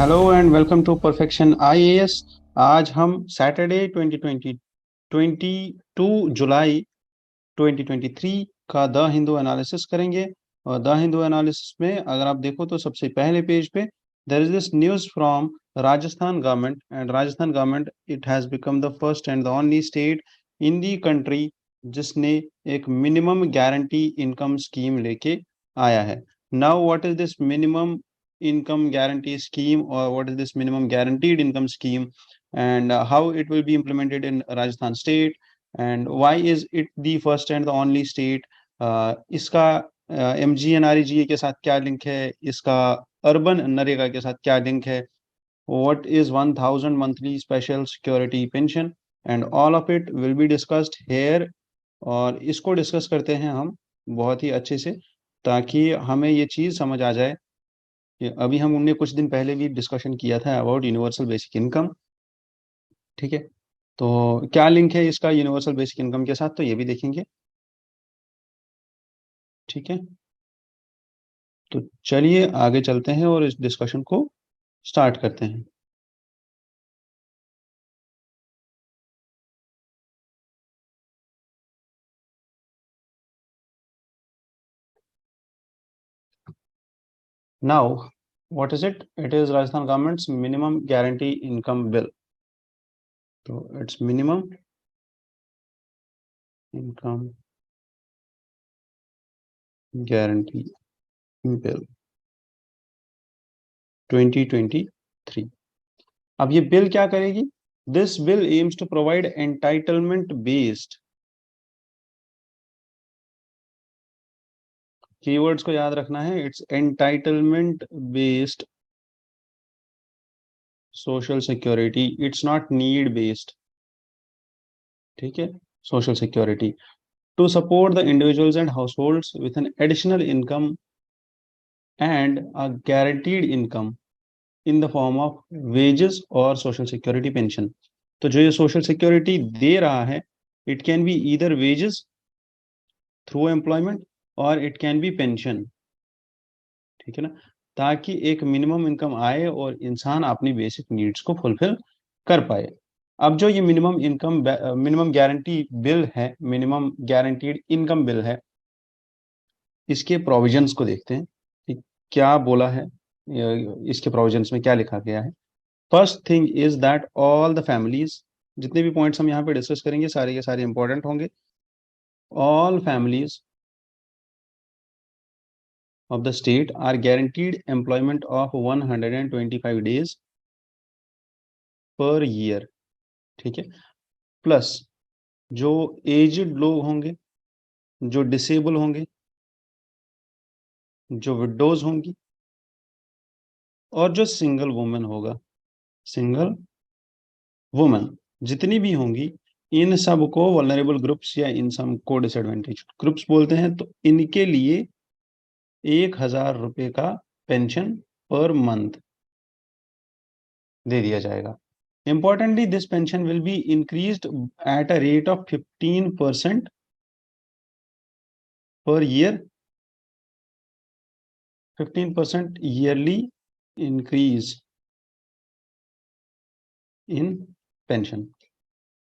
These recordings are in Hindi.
Hello and welcome to perfection IAS. आज हम सैटरडे 22 जुलाई 2023 का द हिंदू एनालिसिस करेंगे। और द हिंदू एनालिसिस में अगर आप देखो तो सबसे पहले पेज पे there is this news from Rajasthan government, and Rajasthan government it has become the first and the only state in the country जिसने एक मिनिमम गारंटी इनकम स्कीम लेके आया है। Now what is this minimum income guarantee scheme, or what is this minimum guaranteed income scheme, and how it will be implemented in Rajasthan state, and why is it the first and the only state? इसका MGNREGA के साथ क्या लिंक है, इसका अर्बन नरेगा के साथ क्या लिंक है, what is 1000 monthly special security pension, and all of it will be discussed here। और इसको डिस्कस करते हैं हम बहुत ही अच्छे से, ताकि हमें ये चीज़ समझ आ जाए कि अभी हमने कुछ दिन पहले भी डिस्कशन किया था अबाउट यूनिवर्सल बेसिक इनकम। ठीक है, तो क्या लिंक है इसका यूनिवर्सल बेसिक इनकम के साथ, तो ये भी देखेंगे। ठीक है, तो चलिए आगे चलते हैं और इस डिस्कशन को स्टार्ट करते हैं। Now what is it? It is Rajasthan government's minimum guarantee income bill. तो it's minimum income guarantee bill 2023। अब ये बिल क्या करेगी? This bill aims to provide entitlement based, keywords को याद रखना है, it's entitlement based social security, it's not need based. ठीक है, social security to support the individuals and households with an additional income and a guaranteed income in the form of wages और सोशल सिक्योरिटी पेंशन। तो जो ये सोशल सिक्योरिटी दे रहा है, it can be either wages through employment और इट कैन बी पेंशन। ठीक है ना, ताकि एक मिनिमम इनकम आए और इंसान अपनी बेसिक नीड्स को फुलफिल कर पाए। अब जो ये मिनिमम गारंटी बिल है, मिनिमम गारंटीड इनकम बिल है, इसके प्रोविजंस को देखते हैं कि क्या बोला है, इसके प्रोविजंस में क्या लिखा गया है। First thing is that all the families, जितने भी पॉइंट्स हम यहाँ पे डिस्कस करेंगे सारे के सारे इंपॉर्टेंट होंगे। All families of the state are guaranteed employment of 125 days per year। ठीक है, प्लस जो एज्ड लोग होंगे, जो डिसेबल होंगे, जो विडोज होंगी, और जो सिंगल वुमेन होगा, सिंगल वुमेन जितनी भी होंगी, इन सब को वल्नरेबल ग्रुप्स या इन सब को डिसएडवांटेज ग्रुप्स बोलते हैं। तो इनके लिए 1000 रुपये का पेंशन पर मंथ दे दिया जाएगा। Importantly, this pension will be increased at a rate of 15% per year, 15% yearly increase in pension।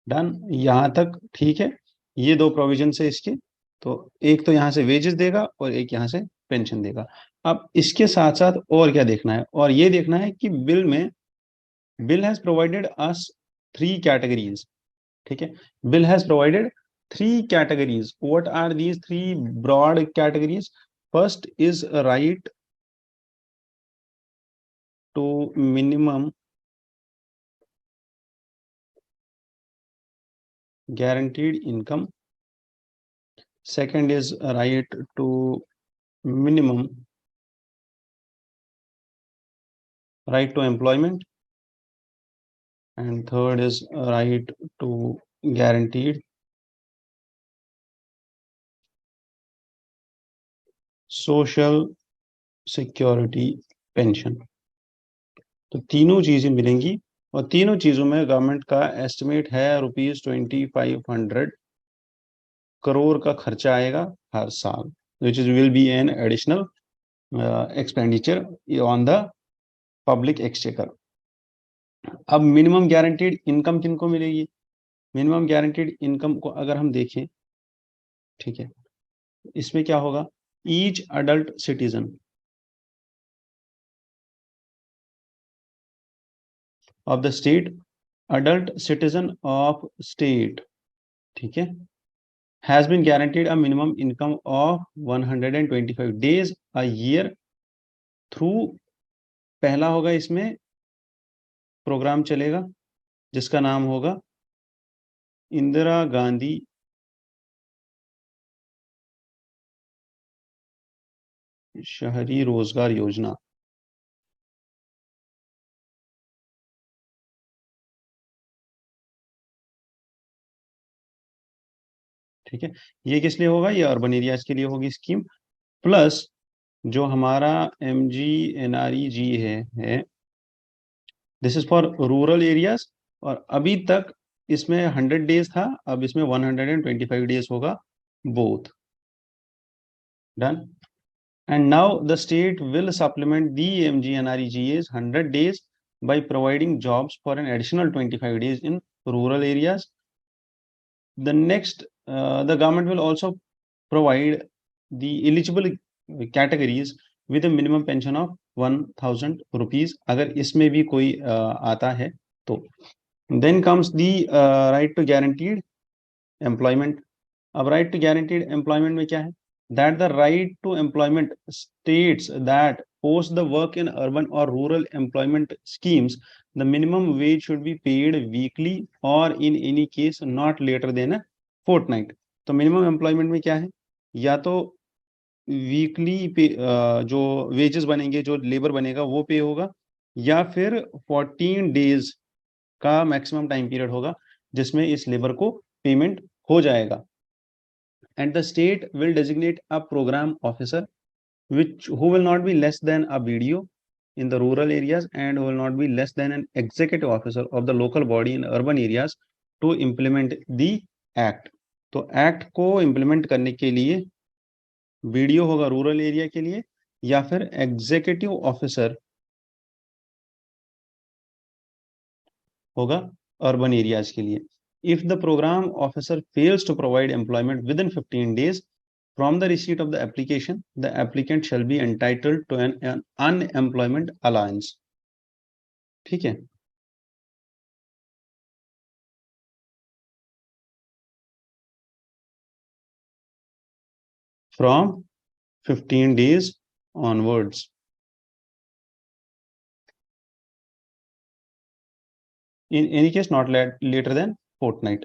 Done, यहाँ तक ठीक है। ये दो प्रोविजन है इसके, तो एक तो यहाँ से वेजेस देगा और एक यहाँ से पेंशन देगा। अब इसके साथ साथ और क्या देखना है, और ये देखना है कि bill has provided us 3 categories. ठीक है, bill has provided 3 categories। what are these 3 broad categories? First is a right to minimum guaranteed income, second is a right to minimum right to employment, and third is a right to guaranteed social security pension। तो तीनों चीजें मिलेंगी, और तीनों चीजों में गवर्नमेंट का एस्टिमेट है ₹2500 करोड़ का खर्चा आएगा हर साल, which is will be an additional expenditure on the public exchequer. अब मिनिमम गारंटीड इनकम किनको मिलेगी? मिनिमम गारंटीड इनकम को अगर हम देखें, ठीक है, इसमें क्या होगा, each adult citizen of the state, adult citizen of state, ठीक है, has been guaranteed a minimum income of 125 days a year through, पहला होगा इसमें प्रोग्राम चलेगा जिसका नाम होगा इंदिरा गांधी शहरी रोजगार योजना। ठीक है, ये किस लिए होगा? ये अर्बन एरियाज के लिए होगी स्कीम। प्लस जो हमारा MGNREG है this is for rural areas, और अभी तक इसमें 100 डेज था, अब इसमें 125 डेज होगा, both done. And now the state will supplement the MGNREGA's 100 days by providing jobs for an additional 25 days in rural areas. The next, the government will also provide the eligible categories with a minimum pension of 1000 rupees. अगर इसमें भी कोई आता है तो then comes the right to guaranteed employment. अब right to guaranteed employment में क्या है? That the right to employment states that post the work in urban or rural employment schemes, the minimum wage should be paid weekly or in any case not later than a fortnight. तो minimum employment में क्या है? या तो वीकली पे जो वेजेस बनेंगे, जो लेबर बनेगा वो पे होगा, या फिर 14 डेज का मैक्सिमम टाइम पीरियड होगा जिसमें इस लेबर को पेमेंट हो जाएगा। And the state will designate a program officer who will not be less than a BDO in the rural areas and who will not be less than an executive officer of the local body in urban areas to implement the act. तो एक्ट को इम्प्लीमेंट करने के लिए BDO होगा रूरल एरिया के लिए, या फिर एग्जीक्यूटिव ऑफिसर होगा अर्बन एरियाज के लिए। If the program officer fails to provide employment within 15 days from the receipt of the application, the applicant shall be entitled to an unemployment allowance. ठीक है, from 15 days onwards. In any case not later than fortnight.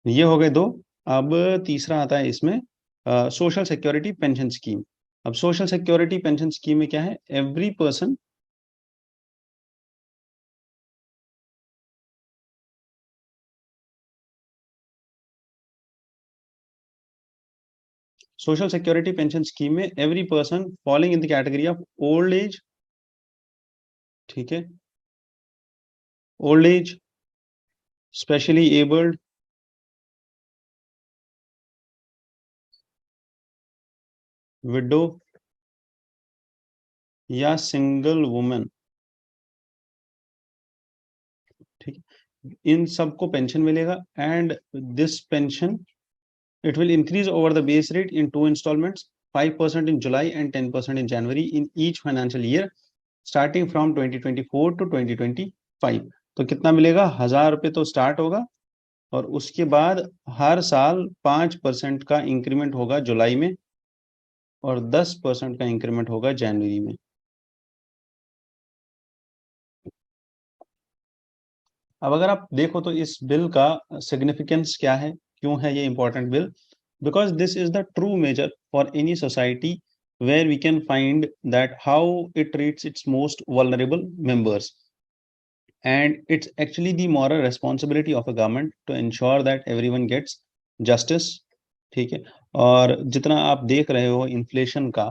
ये हो गए दो। अब तीसरा आता है इसमें सोशल सिक्योरिटी पेंशन स्कीम। अब सोशल सिक्योरिटी पेंशन स्कीम में क्या है? Every person social security pension scheme में every person following in the category of old age, ठीक है, old age, specially abled, widow या सिंगल वुमेन, ठीक, इन सबको पेंशन मिलेगा। And this pension it will increase over the base rate in 2 installments, 5% in July and 10% in January in each financial year starting from 2024 to 2025। तो कितना मिलेगा? 1000 रुपये तो स्टार्ट होगा, और उसके बाद हर साल 5% का इंक्रीमेंट होगा जुलाई में, और 10% का इंक्रीमेंट होगा जनवरी में। अब अगर आप देखो तो इस बिल का सिग्निफिकेंस क्या है, क्यों है ये important bill? Because this is the true measure for any society where we can find that how it treats its most vulnerable members, and it's actually the moral responsibility of a government to ensure that everyone gets justice। ठीक है, और जितना आप देख रहे हो इन्फ्लेशन का,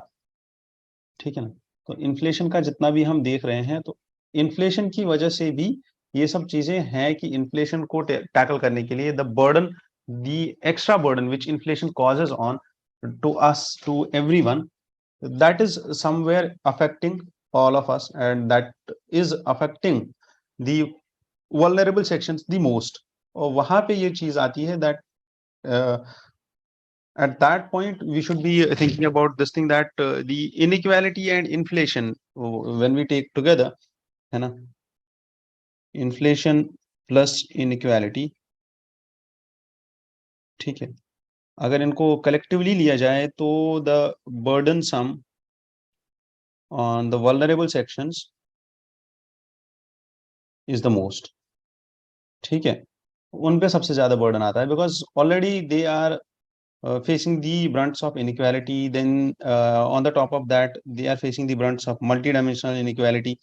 ठीक है ना, तो इन्फ्लेशन का जितना भी हम देख रहे हैं, तो इन्फ्लेशन की वजह से भी ये सब चीजें हैं कि इन्फ्लेशन को टैकल करने के लिए the extra burden which inflation causes on to us, to everyone, that is somewhere affecting all of us, and that is affecting the vulnerable sections the most. और वहां पे ये चीज आती है that at that point we should be thinking about this thing, that the inequality and inflation, when we take together, है ना, inflation plus inequality, ठीक है, अगर इनको collectively लिया जाए तो the burdensome on the vulnerable sections is the most, ठीक है, उन पे सबसे ज्यादा बर्डन आता है, because already they are facing the brunts of inequality. Then on the top of that, they are facing the brunts of multidimensional inequality.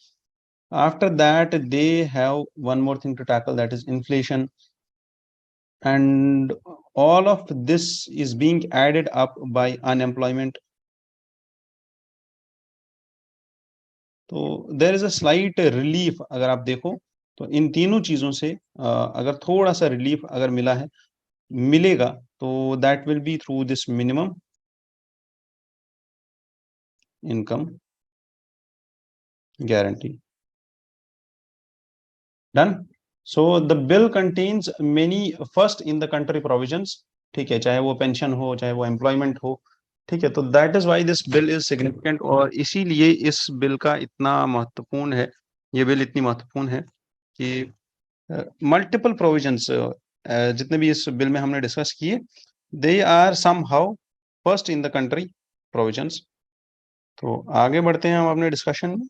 After that, they have one more thing to tackle, that is inflation, and all of this is being added up by unemployment. तो there is a slight relief, अगर आप देखो तो इन तीनों चीजों से अगर थोड़ा सा रिलीफ अगर मिलेगा तो that will be through this minimum income guarantee. Done. So the bill contains many first in the country provisions, ठीक है, चाहे वो पेंशन हो चाहे वो एम्प्लॉयमेंट हो, ठीक है, तो that is why this bill is significant, और इसीलिए इस बिल का इतना महत्वपूर्ण है, ये बिल इतनी महत्वपूर्ण है कि मल्टीपल प्रोविजंस जितने भी इस बिल में हमने डिस्कस किए, they are somehow first in the country provisions. तो आगे बढ़ते हैं हम अपने डिस्कशन में।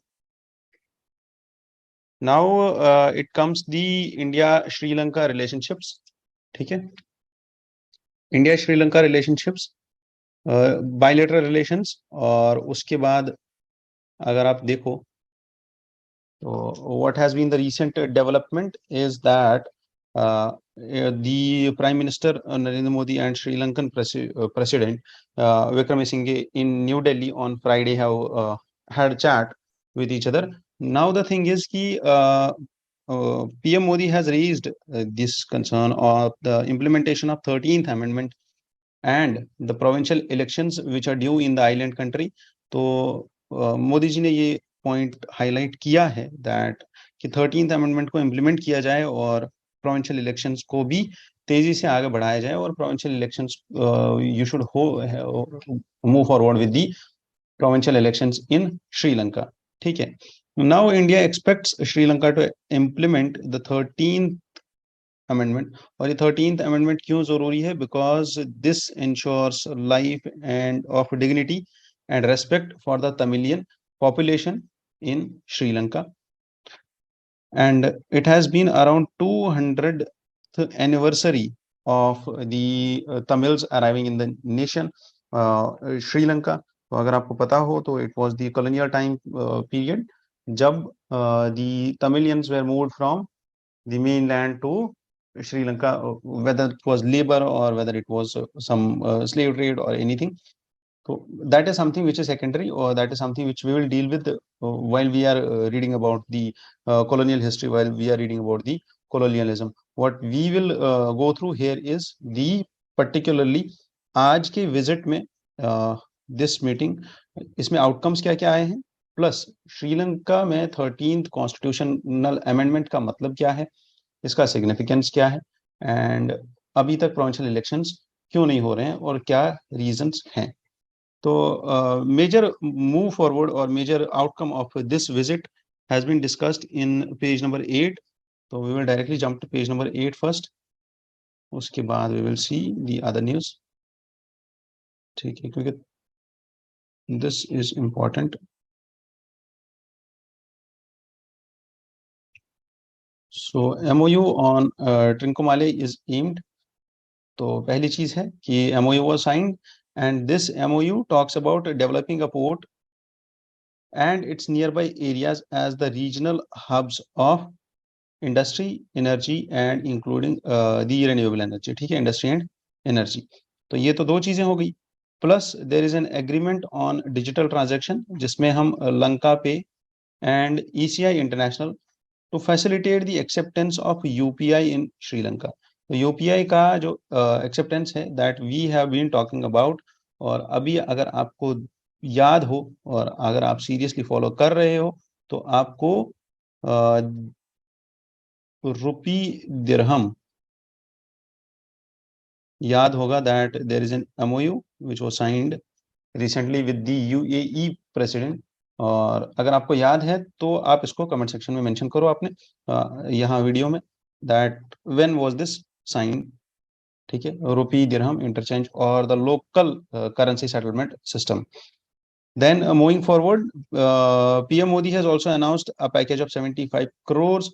Now it comes the India Sri Lanka relationships, ठीक है, India Sri Lanka relationships, bilateral relations, और उसके बाद अगर आप देखो तो what has been the recent development is that the Prime Minister Narendra Modi and Sri Lankan President Wickremesinghe in New Delhi on Friday have had a chat with each other. Now the thing is ki PM Modi has raised this concern of the implementation of 13th Amendment and the provincial elections which are due in the island country. तो मोदी जी ने ये पॉइंट हाईलाइट किया है दैट कि 13th अमेंडमेंट को इम्प्लीमेंट किया जाए और प्रोविंशियल इलेक्शंस को भी तेजी से आगे बढ़ाया जाए, और provincial elections you should move forward with the provincial elections in Sri Lanka, ठीक है। Now India expects Sri Lanka to implement the 13th amendment, और ये 13th अमेंडमेंट क्यों जरूरी है, because this ensures life and of dignity and respect for the Tamilian population in Sri Lanka, and it has been around 200th anniversary of the Tamils arriving in the nation Sri Lanka. तो अगर आपको पता हो तो it was the colonial time period जब the Tamilians were moved from the mainland to Sri Lanka, whether it was labor or whether it was some slave trade or anything. So that is something which is secondary, or that is something which we will deal with while we are reading about the colonial history, while we are reading about the colonialism. What we will go through here is the particularly आज के visit में this meeting, इसमें outcomes क्या क्या आए हैं, प्लस श्रीलंका में 13th कॉन्स्टिट्यूशनल अमेंडमेंट का मतलब क्या है, इसका सिग्निफिकेंस क्या है, एंड अभी तक प्रोविंशियल इलेक्शंस क्यों नहीं हो रहे हैं और क्या रीजंस हैं। तो major move forward or major outcome of this visit has been discussed in page number 8. So we will directly jump to page number 8 first. उसके बाद we will see the other news. ठीक है, क्योंकि this is important. So MOU on Trincomalee is aimed. तो पहली चीज है कि MOU was signed, and this MOU talks about developing a port and its nearby areas as the regional hubs of industry, energy and including the renewable energy, ठीक है, industry and energy। तो ये तो दो चीजें हो गई, plus there is an agreement on digital transaction जिसमें हम Lanka pay and ECI international to facilitate the acceptance of UPI in Sri Lanka. तो UPI का जो एक्सेप्टेंस है that we have been talking about, और अभी अगर आपको याद हो और अगर आप सीरियसली फॉलो कर रहे हो तो आपको रुपी दिरहम याद होगा, that there is an MOU which was signed recently with the UAE president। और अगर आपको याद है तो आप इसको कमेंट सेक्शन में मेंशन करो आपने यहाँ वीडियो में, that when was this sign. ठीक है, रुपी दिरहम इंटरचेंज और the local currency settlement system. Then moving forward, PM Modi has also announced a package of 75 crores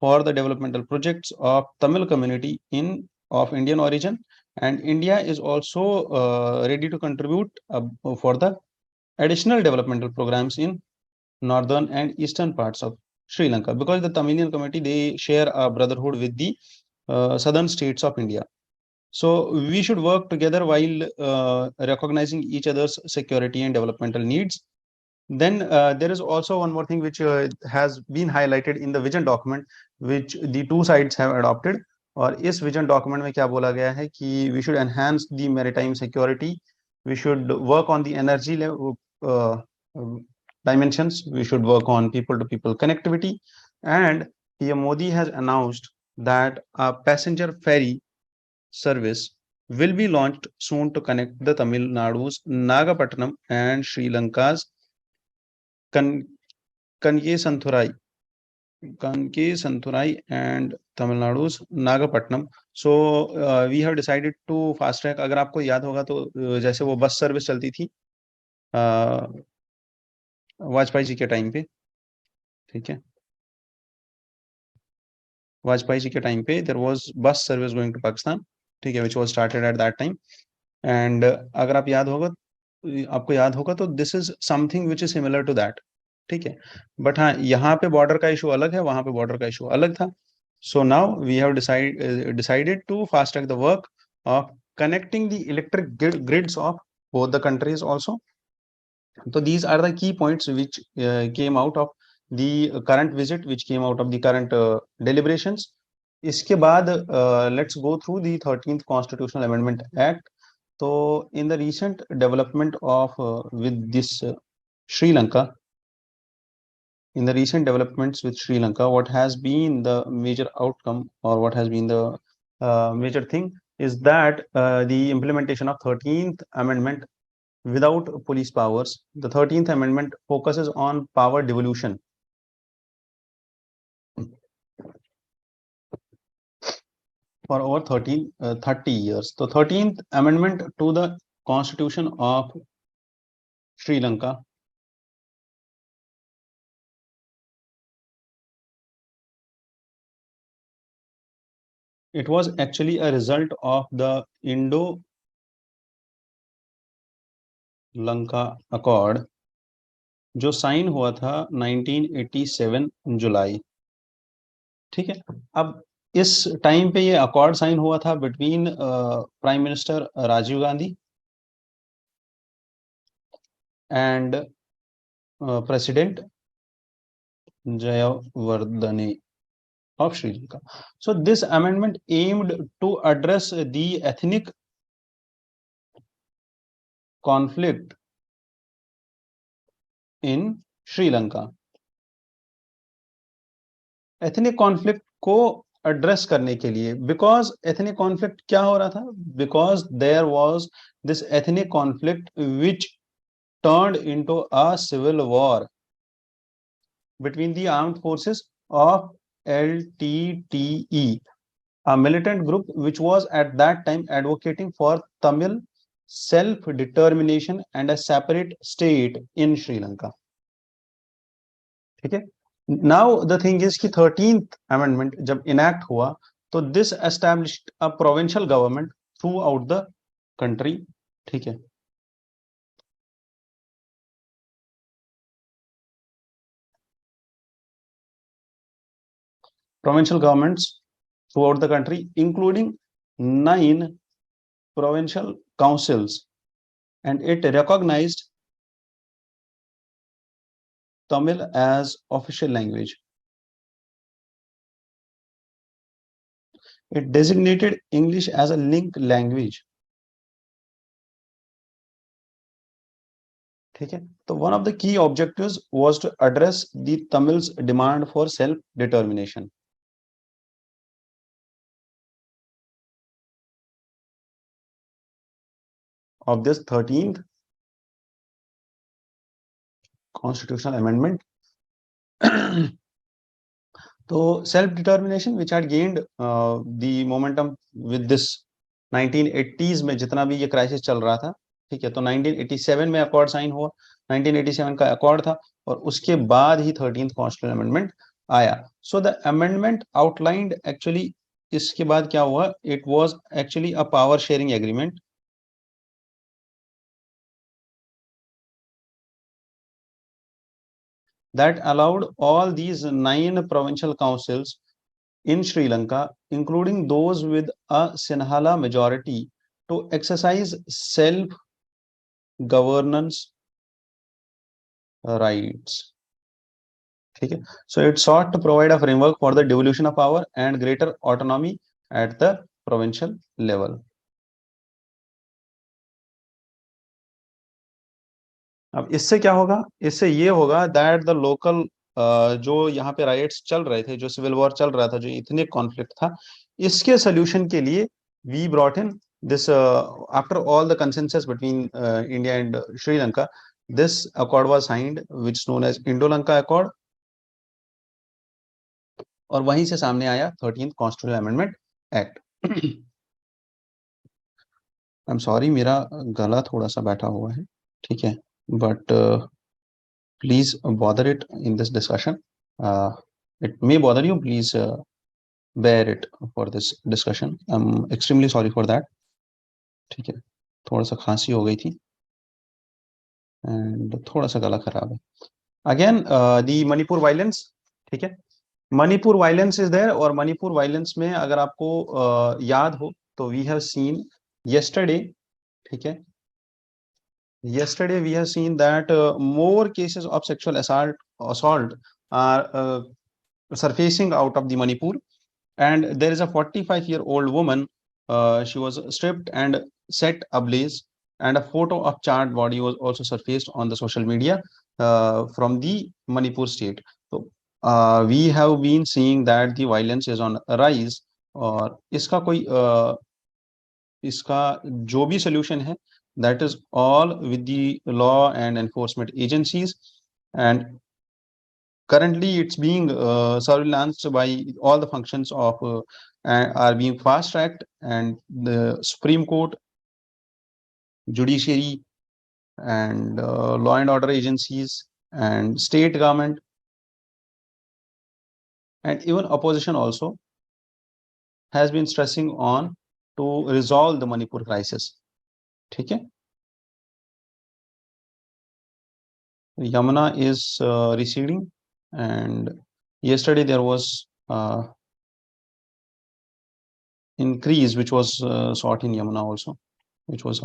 for the developmental projects of Tamil community in of Indian origin, and India is also ready to contribute for the additional developmental programs in northern and eastern parts of Sri Lanka, because the Tamilian community, they share a brotherhood with the southern states of India. So we should work together while recognizing each other's security and developmental needs. Then there is also one more thing which has been highlighted in the vision document which the two sides have adopted। और इस vision document में क्या बोला गया है कि we should enhance the maritime security, we should work on the energy level, dimensions, we should work on people to people connectivity, and PM Modi has announced that a passenger ferry service will be launched soon to connect the Tamil Nadu's Nagapattinam and Sri Lanka's Kanke Santurai and Tamil Nadu's Nagapattinam। So we have decided to fast track। अगर आपको याद होगा तो जैसे वो बस सर्विस चलती थी वाजपेयी जी के टाइम पे, ठीक है, वाजपेयी जी के टाइम पे there was bus service going to Pakistan, ठीक है, which was started at that time. And अगर आप याद होगा, आपको याद होगा तो this is something which is similar to that, ठीक है। बट हाँ, यहाँ पे बॉर्डर का इशू अलग है, वहां पे बॉर्डर का इशू अलग था। So now we have decided to fast track the work of connecting the electric grids of both the countries also। So these are the key points which came out of the current visit, which came out of the current deliberations। इसके बाद let's go through the 13th Constitutional Amendment Act। So in the recent development of with this Sri Lanka, in the recent developments with Sri Lanka, what has been the major outcome or what has been the major thing is that the implementation of 13th Amendment without police powers। The 13th Amendment focuses on power devolution for over 30 years। So 13th Amendment to the Constitution of Sri Lanka, it was actually a result of the Indo-Lanka Accord जो साइन हुआ था 1987 जुलाई, ठीक है। अब इस टाइम पे ये अकॉर्ड साइन हुआ था between prime minister Rajiv Gandhi and president Jayewardene of Sri Lanka। So this amendment aimed to address the ethnic conflict in Sri Lanka। ethnic conflict को एड्रेस करने के लिए, बिकॉज ethnic conflict क्या हो रहा था, because there was this ethnic conflict which turned into a civil war between the armed forces of LTTE, a militant group which was at that time advocating for Tamil self-determination and a separate state in Sri Lanka। ठीक है। Now the thing is कि 13th amendment जब enact हुआ तो this established a provincial government throughout the country। ठीक है, provincial governments throughout the country including 9 provincial councils, and it recognized Tamil as official language। It designated English as a link language। ठीक है, तो one of the key objectives was to address the Tamils demand for self determination. of this 13th constitutional amendment. तो self determination which had gained the momentum with this 1980s में जितना भी ये क्राइसिस चल रहा था, ठीक है, तो 1987 में अकॉर्ड साइन हुआ, 1987 का अकॉर्ड था, और उसके बाद ही 13th कॉन्स्टिट्यूशनल अमेंडमेंट आया। So the amendment outlined actually, इसके बाद क्या हुआ, it was actually a power sharing agreement that allowed all these 9 provincial councils in Sri Lanka, including those with a Sinhala majority, to exercise self-governance rights. ठीक है, so it sought to provide a framework for the devolution of power and greater autonomy at the provincial level. अब इससे क्या होगा, इससे ये होगा दैट द लोकल जो यहाँ पे राइट्स चल रहे थे, जो सिविल वॉर चल रहा था, जो इथनिक कॉन्फ्लिक्ट था, इसके सोल्यूशन के लिए we brought in this after all the consensus between India and Sri Lanka, this accord was signed which known as Indo Lanka accord, और वहीं से सामने आया 13th constitutional amendment act. I'm sorry, मेरा गला थोड़ा सा बैठा हुआ है, ठीक है, but please bother it in this discussion. It may bother you, please bear it for this discussion. I'm extremely sorry for that. ठीक है, थोड़ा सा खांसी हो गई थी एंड थोड़ा सा गला खराब है। अगेन दी मणिपुर वायलेंस, ठीक है, मणिपुर वायलेंस इज देयर, और मणिपुर वायलेंस में अगर आपको याद हो तो वी हैव सीन yesterday, ठीक है, yesterday we have seen that more cases of sexual assault are surfacing out of the Manipur, and there is a 45-year-old woman, she was stripped and set ablaze, and a photo of charred body was also surfaced on the social media from the Manipur state. So we have been seeing that the violence is on a rise, और इसका कोई इसका जो भी solution है, that is all with the law and enforcement agencies, and currently it's being surveillanced by all the functions of are being fast tracked, and the Supreme Court, judiciary, and law and order agencies, and state government, and even opposition also has been stressing on to resolve the Manipur crisis. ठीक है, Yamuna is receding, and yesterday there was increase which was sought in Yamuna also, which was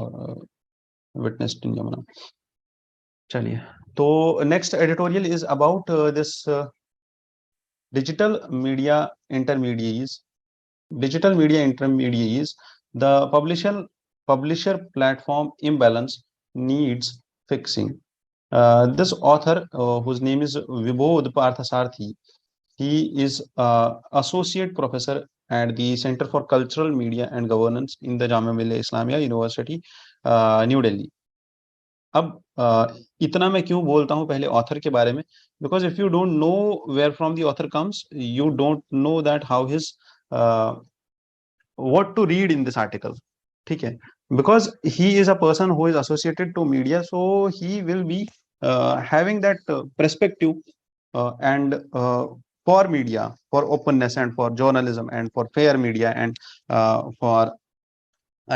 witnessed in Yamuna. चलिए, तो next editorial is about this digital media intermediaries. Digital media intermediaries, the publisher platform imbalance needs fixing. This author, whose name is Vibodh Parthasarthi, he is associate professor at the Center for Cultural Media and Governance in the Jamia Millia Islamia University, New Delhi. अब इतना मैं क्यों बोलता हूँ पहले ऑथर के बारे में, because if you don't know where from the author comes, you don't know that how his what to read in this article, ठीक है, because he is a person who is associated to media, so he will be having that perspective and for media, for openness, and for journalism, and for fair media, and for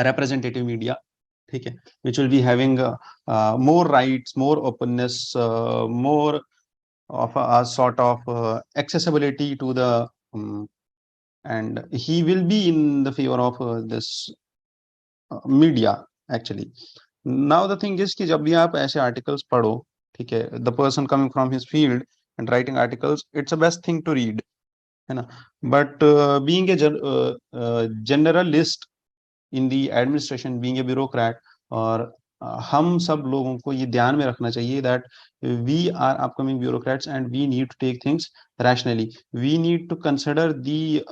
representative media, ठीक है, which will be having more rights, more openness, more of a sort of accessibility to the and he will be in the favor of this media actually. Now the thing is कि जब भी आप ऐसे articles पढ़ो, ठीक है, the person coming from his field and writing articles, it's the best thing to read, है ना, but being a generalist in the administration, being a bureaucrat, or हम सब लोगों को ये ध्यान में रखना चाहिए that we are upcoming bureaucrats and we need to take things rationally. We need to consider the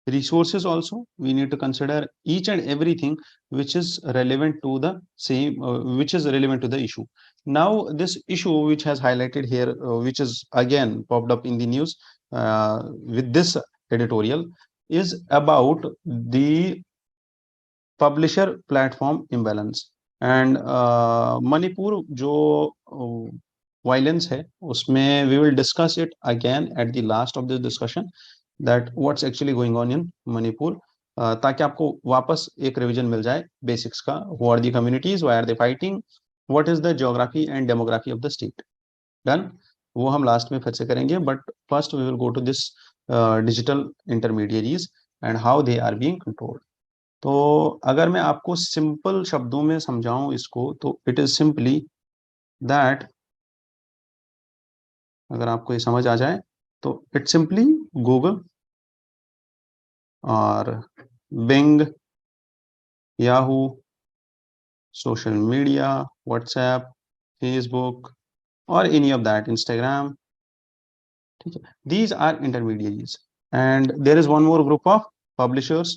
resources also. We need to consider each and everything which is relevant to the same, which is relevant to the issue. Now, this issue which has highlighted here, which is again popped up in the news with this editorial, is about the publisher platform imbalance. And Manipur जो वायलेंस है उसमें we will discuss it again at the last of this discussion that what's actually going on in Manipur, ताकि आपको वापस एक रिवीजन मिल जाए बेसिक्स का. who are the communities, why are they fighting, what is the geography and demography of the state. Done. वो हम लास्ट में फिर से करेंगे, but first we will go to this digital intermediaries and how they are being controlled. तो अगर मैं आपको सिंपल शब्दों में समझाऊं इसको, तो इट इज सिंपली दैट, अगर आपको ये समझ आ जाए तो इट सिंपली गूगल और Bing, Yahoo, social media, WhatsApp, Facebook और एनी ऑफ दैट, इंस्टाग्राम. ठीक है, these are intermediaries and there is one more group of publishers.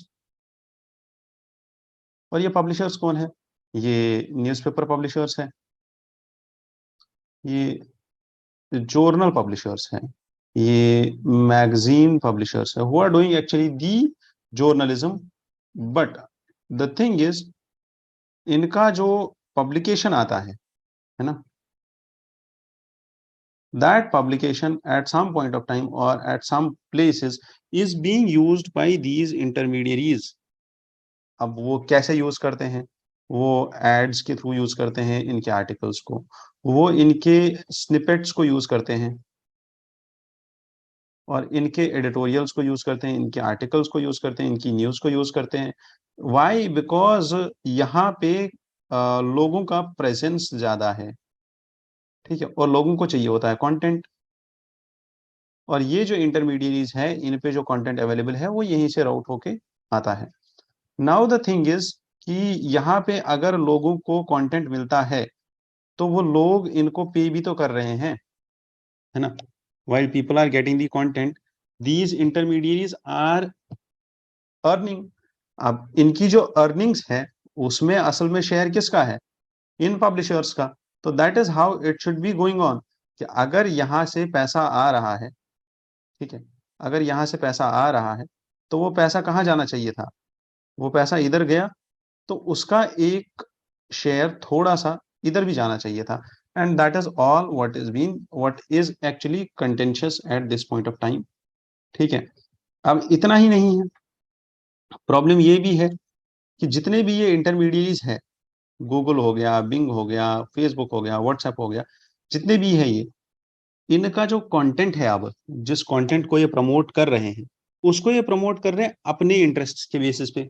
और ये पब्लिशर्स कौन है? ये न्यूज़पेपर पब्लिशर्स है, ये journal publishers हैं, ये मैगजीन पब्लिशर्स है, who are doing actually the journalism. but the thing is, इनका जो पब्लिकेशन आता है ना, that publication at some point of time or at some places is being used by these intermediaries. अब वो कैसे यूज करते हैं? वो एड्स के थ्रू यूज करते हैं इनके आर्टिकल्स को, वो इनके स्निपेट्स को यूज करते हैं और इनके एडिटोरियल्स को यूज करते हैं, इनके आर्टिकल्स को यूज करते हैं, इनकी न्यूज को यूज करते हैं. वाई? बिकॉज यहाँ पे लोगों का प्रेजेंस ज्यादा है. ठीक है, और लोगों को चाहिए होता है कंटेंट, और ये जो इंटरमीडिएरीज है इन पे जो कंटेंट अवेलेबल है वो यहीं से राउट होके आता है. नाउ द थिंग इज कि यहाँ पे अगर लोगों को कंटेंट मिलता है तो वो लोग इनको पे भी तो कर रहे हैं, है ना. while people are getting the content, these intermediaries are earning. अब इनकी जो अर्निंग्स है उसमें असल में शेयर किसका है? इन पब्लिशर्स का. तो that is how it should be going on, कि अगर यहाँ से पैसा आ रहा है, ठीक है, अगर यहाँ से पैसा आ रहा है तो वो पैसा कहाँ जाना चाहिए था? वो पैसा इधर गया, तो उसका एक शेयर थोड़ा सा इधर भी जाना चाहिए था. And that is all what is actually contentious at this point of time. ठीक है, अब इतना ही नहीं है, प्रॉब्लम ये भी है कि जितने भी ये इंटरमीडिएरीज है, गूगल हो गया, बिंग हो गया, फेसबुक हो गया, व्हाट्सएप हो गया, जितने भी है ये, इनका जो कंटेंट है, अब जिस कंटेंट को ये प्रमोट कर रहे हैं उसको ये प्रमोट कर रहे हैं अपने इंटरेस्ट के बेसिस पे,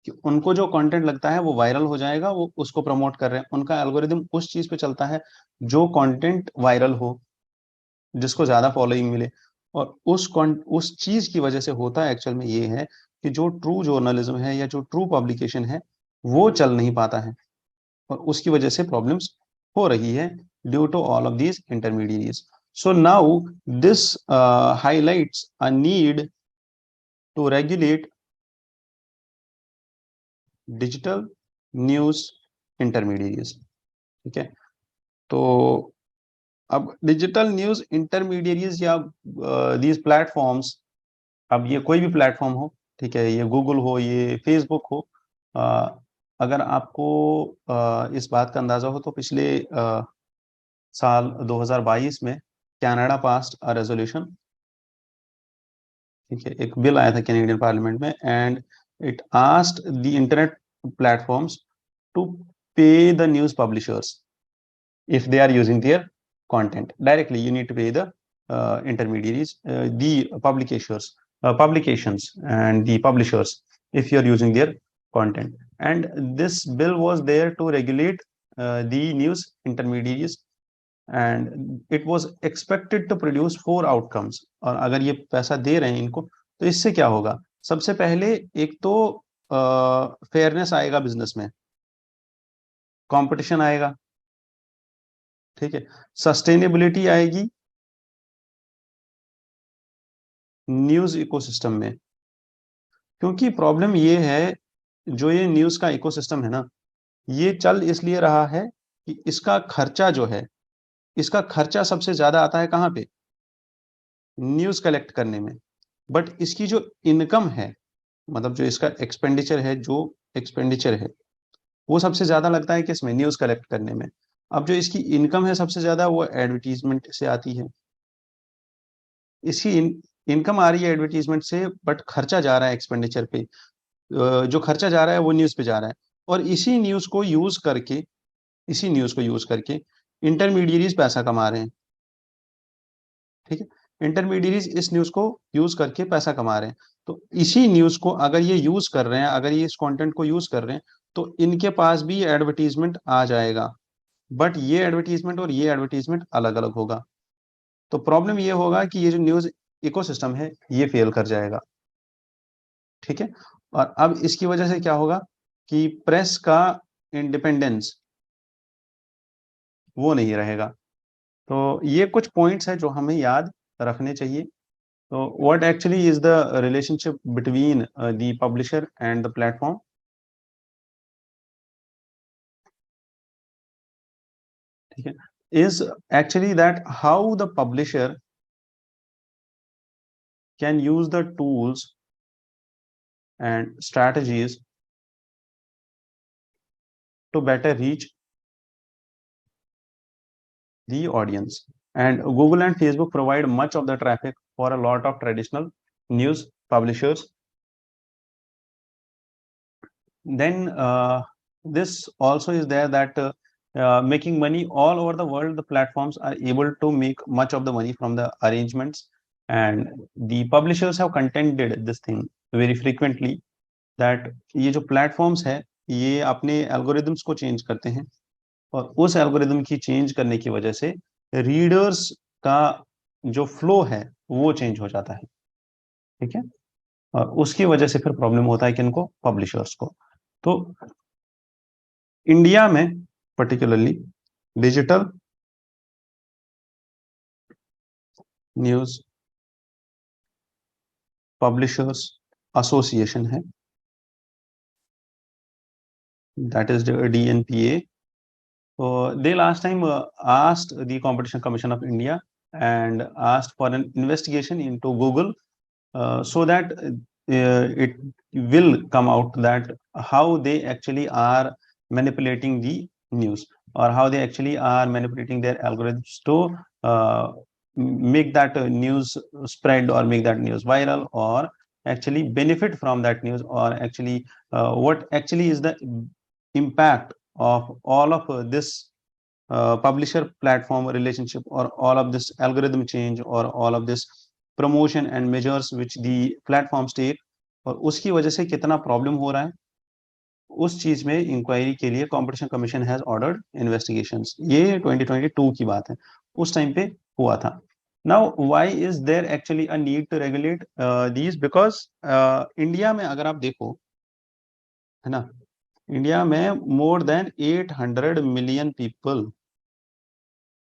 कि उनको जो कंटेंट लगता है वो वायरल हो जाएगा, वो उसको प्रमोट कर रहे हैं. उनका एल्गोरिदम उस चीज पे चलता है जो कंटेंट वायरल हो, जिसको ज्यादा फॉलोइंग मिले. और उस चीज की वजह से होता है एक्चुअल में ये है कि जो ट्रू जर्नलिज्म है या जो ट्रू पब्लिकेशन है वो चल नहीं पाता है, और उसकी वजह से प्रॉब्लम्स हो रही है due to all of these intermediaries. So now this highlights a need to regulate digital news intermediaries. ठीक है, तो अब डिजिटल न्यूज इंटरमीडिएरीज या दीज प्लेटफॉर्म्स, अब ये कोई भी प्लेटफॉर्म हो, ठीक है, ये गूगल हो, ये फेसबुक हो, अगर आपको इस बात का अंदाजा हो तो पिछले साल 2022 में कनाडा पास्ड अ रेजोल्यूशन. ठीक है, एक बिल आया था कैनेडियन पार्लियामेंट में, and it asked the internet platforms to pay the news publishers if they are using their content directly. You need to pay the intermediaries, the publications and the publishers if you are using their content. And this bill was there to regulate the news intermediaries, and it was expected to produce 4 outcomes. और अगर ये पैसा दे रहे हैं इनको तो इससे क्या होगा? सबसे पहले एक तो फेयरनेस आएगा बिजनेस में, कंपटीशन आएगा, ठीक है, सस्टेनेबिलिटी आएगी न्यूज इकोसिस्टम में। क्योंकि प्रॉब्लम ये है, जो ये न्यूज का इकोसिस्टम है ना, ये चल इसलिए रहा है कि इसका खर्चा जो है, इसका खर्चा सबसे ज्यादा आता है कहाँ पे, न्यूज कलेक्ट करने में। बट इसकी जो इनकम है, मतलब जो इसका एक्सपेंडिचर है, जो एक्सपेंडिचर है वो सबसे ज्यादा लगता है किसमें, न्यूज कलेक्ट करने में। अब जो इसकी इनकम है सबसे ज्यादा, वो एडवर्टीजमेंट से आती है। इसकी इनकम आ रही है एडवर्टीजमेंट से, बट खर्चा जा रहा है एक्सपेंडिचर पे। जो खर्चा जा रहा है वो न्यूज पे जा रहा है। और इसी न्यूज को यूज करके इंटरमीडियरीज पैसा कमा रहे हैं, ठीक है। इंटरमीडियरीज इस न्यूज को यूज करके पैसा कमा रहे हैं। तो इसी न्यूज को अगर ये यूज कर रहे हैं, अगर ये इस कंटेंट को यूज कर रहे हैं, तो इनके पास भी एडवर्टीजमेंट आ जाएगा। बट ये एडवर्टीजमेंट और ये एडवर्टीजमेंट अलग अलग होगा। तो प्रॉब्लम ये होगा कि ये जो न्यूज इकोसिस्टम है ये फेल कर जाएगा, ठीक है। और अब इसकी वजह से क्या होगा कि प्रेस का इंडिपेंडेंस वो नहीं रहेगा। तो ये कुछ पॉइंट्स है जो हमें याद रखने चाहिए। तो what actually is the relationship between the publisher and the platform? ठीक है, is actually that how the publisher can use the tools and strategies to better reach the audience. And Google and Facebook provide much of the traffic for a lot of traditional news publishers. Then this also is there that making money all over the world, the platforms are able to make much of the money from the arrangements, and the publishers have contended this thing very frequently that ये जो प्लेटफॉर्म्स है ये अपने एल्गोरिदम्स को चेंज करते हैं, और उस एल्गोरिदम की चेंज करने की वजह से रीडर्स का जो फ्लो है वो चेंज हो जाता है, ठीक है। और उसकी वजह से फिर प्रॉब्लम होता है किनको, पब्लिशर्स को। तो इंडिया में particularly digital news publishers association है, that is DNPA. So they last time asked the Competition Commission of India and asked for an investigation into Google, so that it will come out that how they actually are manipulating the news, or how they actually are manipulating their algorithms to make that news spread, or make that news viral, or actually benefit from that news, or actually what actually is the impact of all of this publisher platform relationship, or all of this algorithm change, or all of this promotion and measures which the platforms take, और उसकी वजह से कितना प्रॉब्लम हो रहा है, उस चीज में इंक्वायरी के लिए competition commission has ordered investigations. ये 2022 की बात है, उस टाइम पे हुआ था। Now why is there actually a need to regulate these? Because India में अगर आप देखो, है ना, इंडिया में more than 800 million people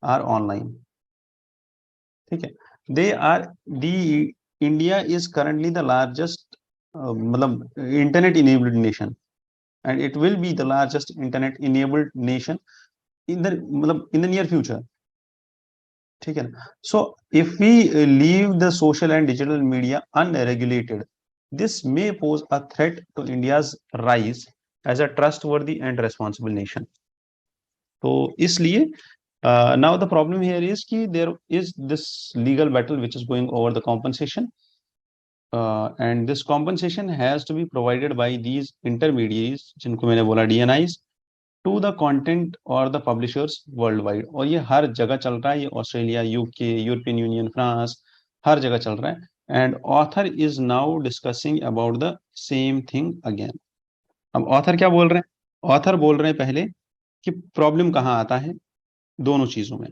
are online, ठीक है। They are the India is currently the largest, मतलब internet enabled nation, and it will be the largest internet enabled nation in the, मतलब in the near future, ठीक है ना। so if we leave the social and digital media unregulated, this may pose a threat to India's rise as a trustworthy and responsible nation. तो इसलिए now the problem here is कि there is this legal battle which is going over the compensation, and this compensation has to be provided by these intermediaries जिनको मैंने बोला DNIs, टू द कंटेंट और द पब्लिशर्स वर्ल्ड वाइड। और ये हर जगह चल रहा है, ये Australia, UK, European Union, France, हर जगह चल रहा है। And author is now discussing about the same thing again. अब ऑथर क्या बोल रहे हैं? ऑथर बोल रहे हैं पहले कि प्रॉब्लम कहाँ आता है, दोनों चीजों में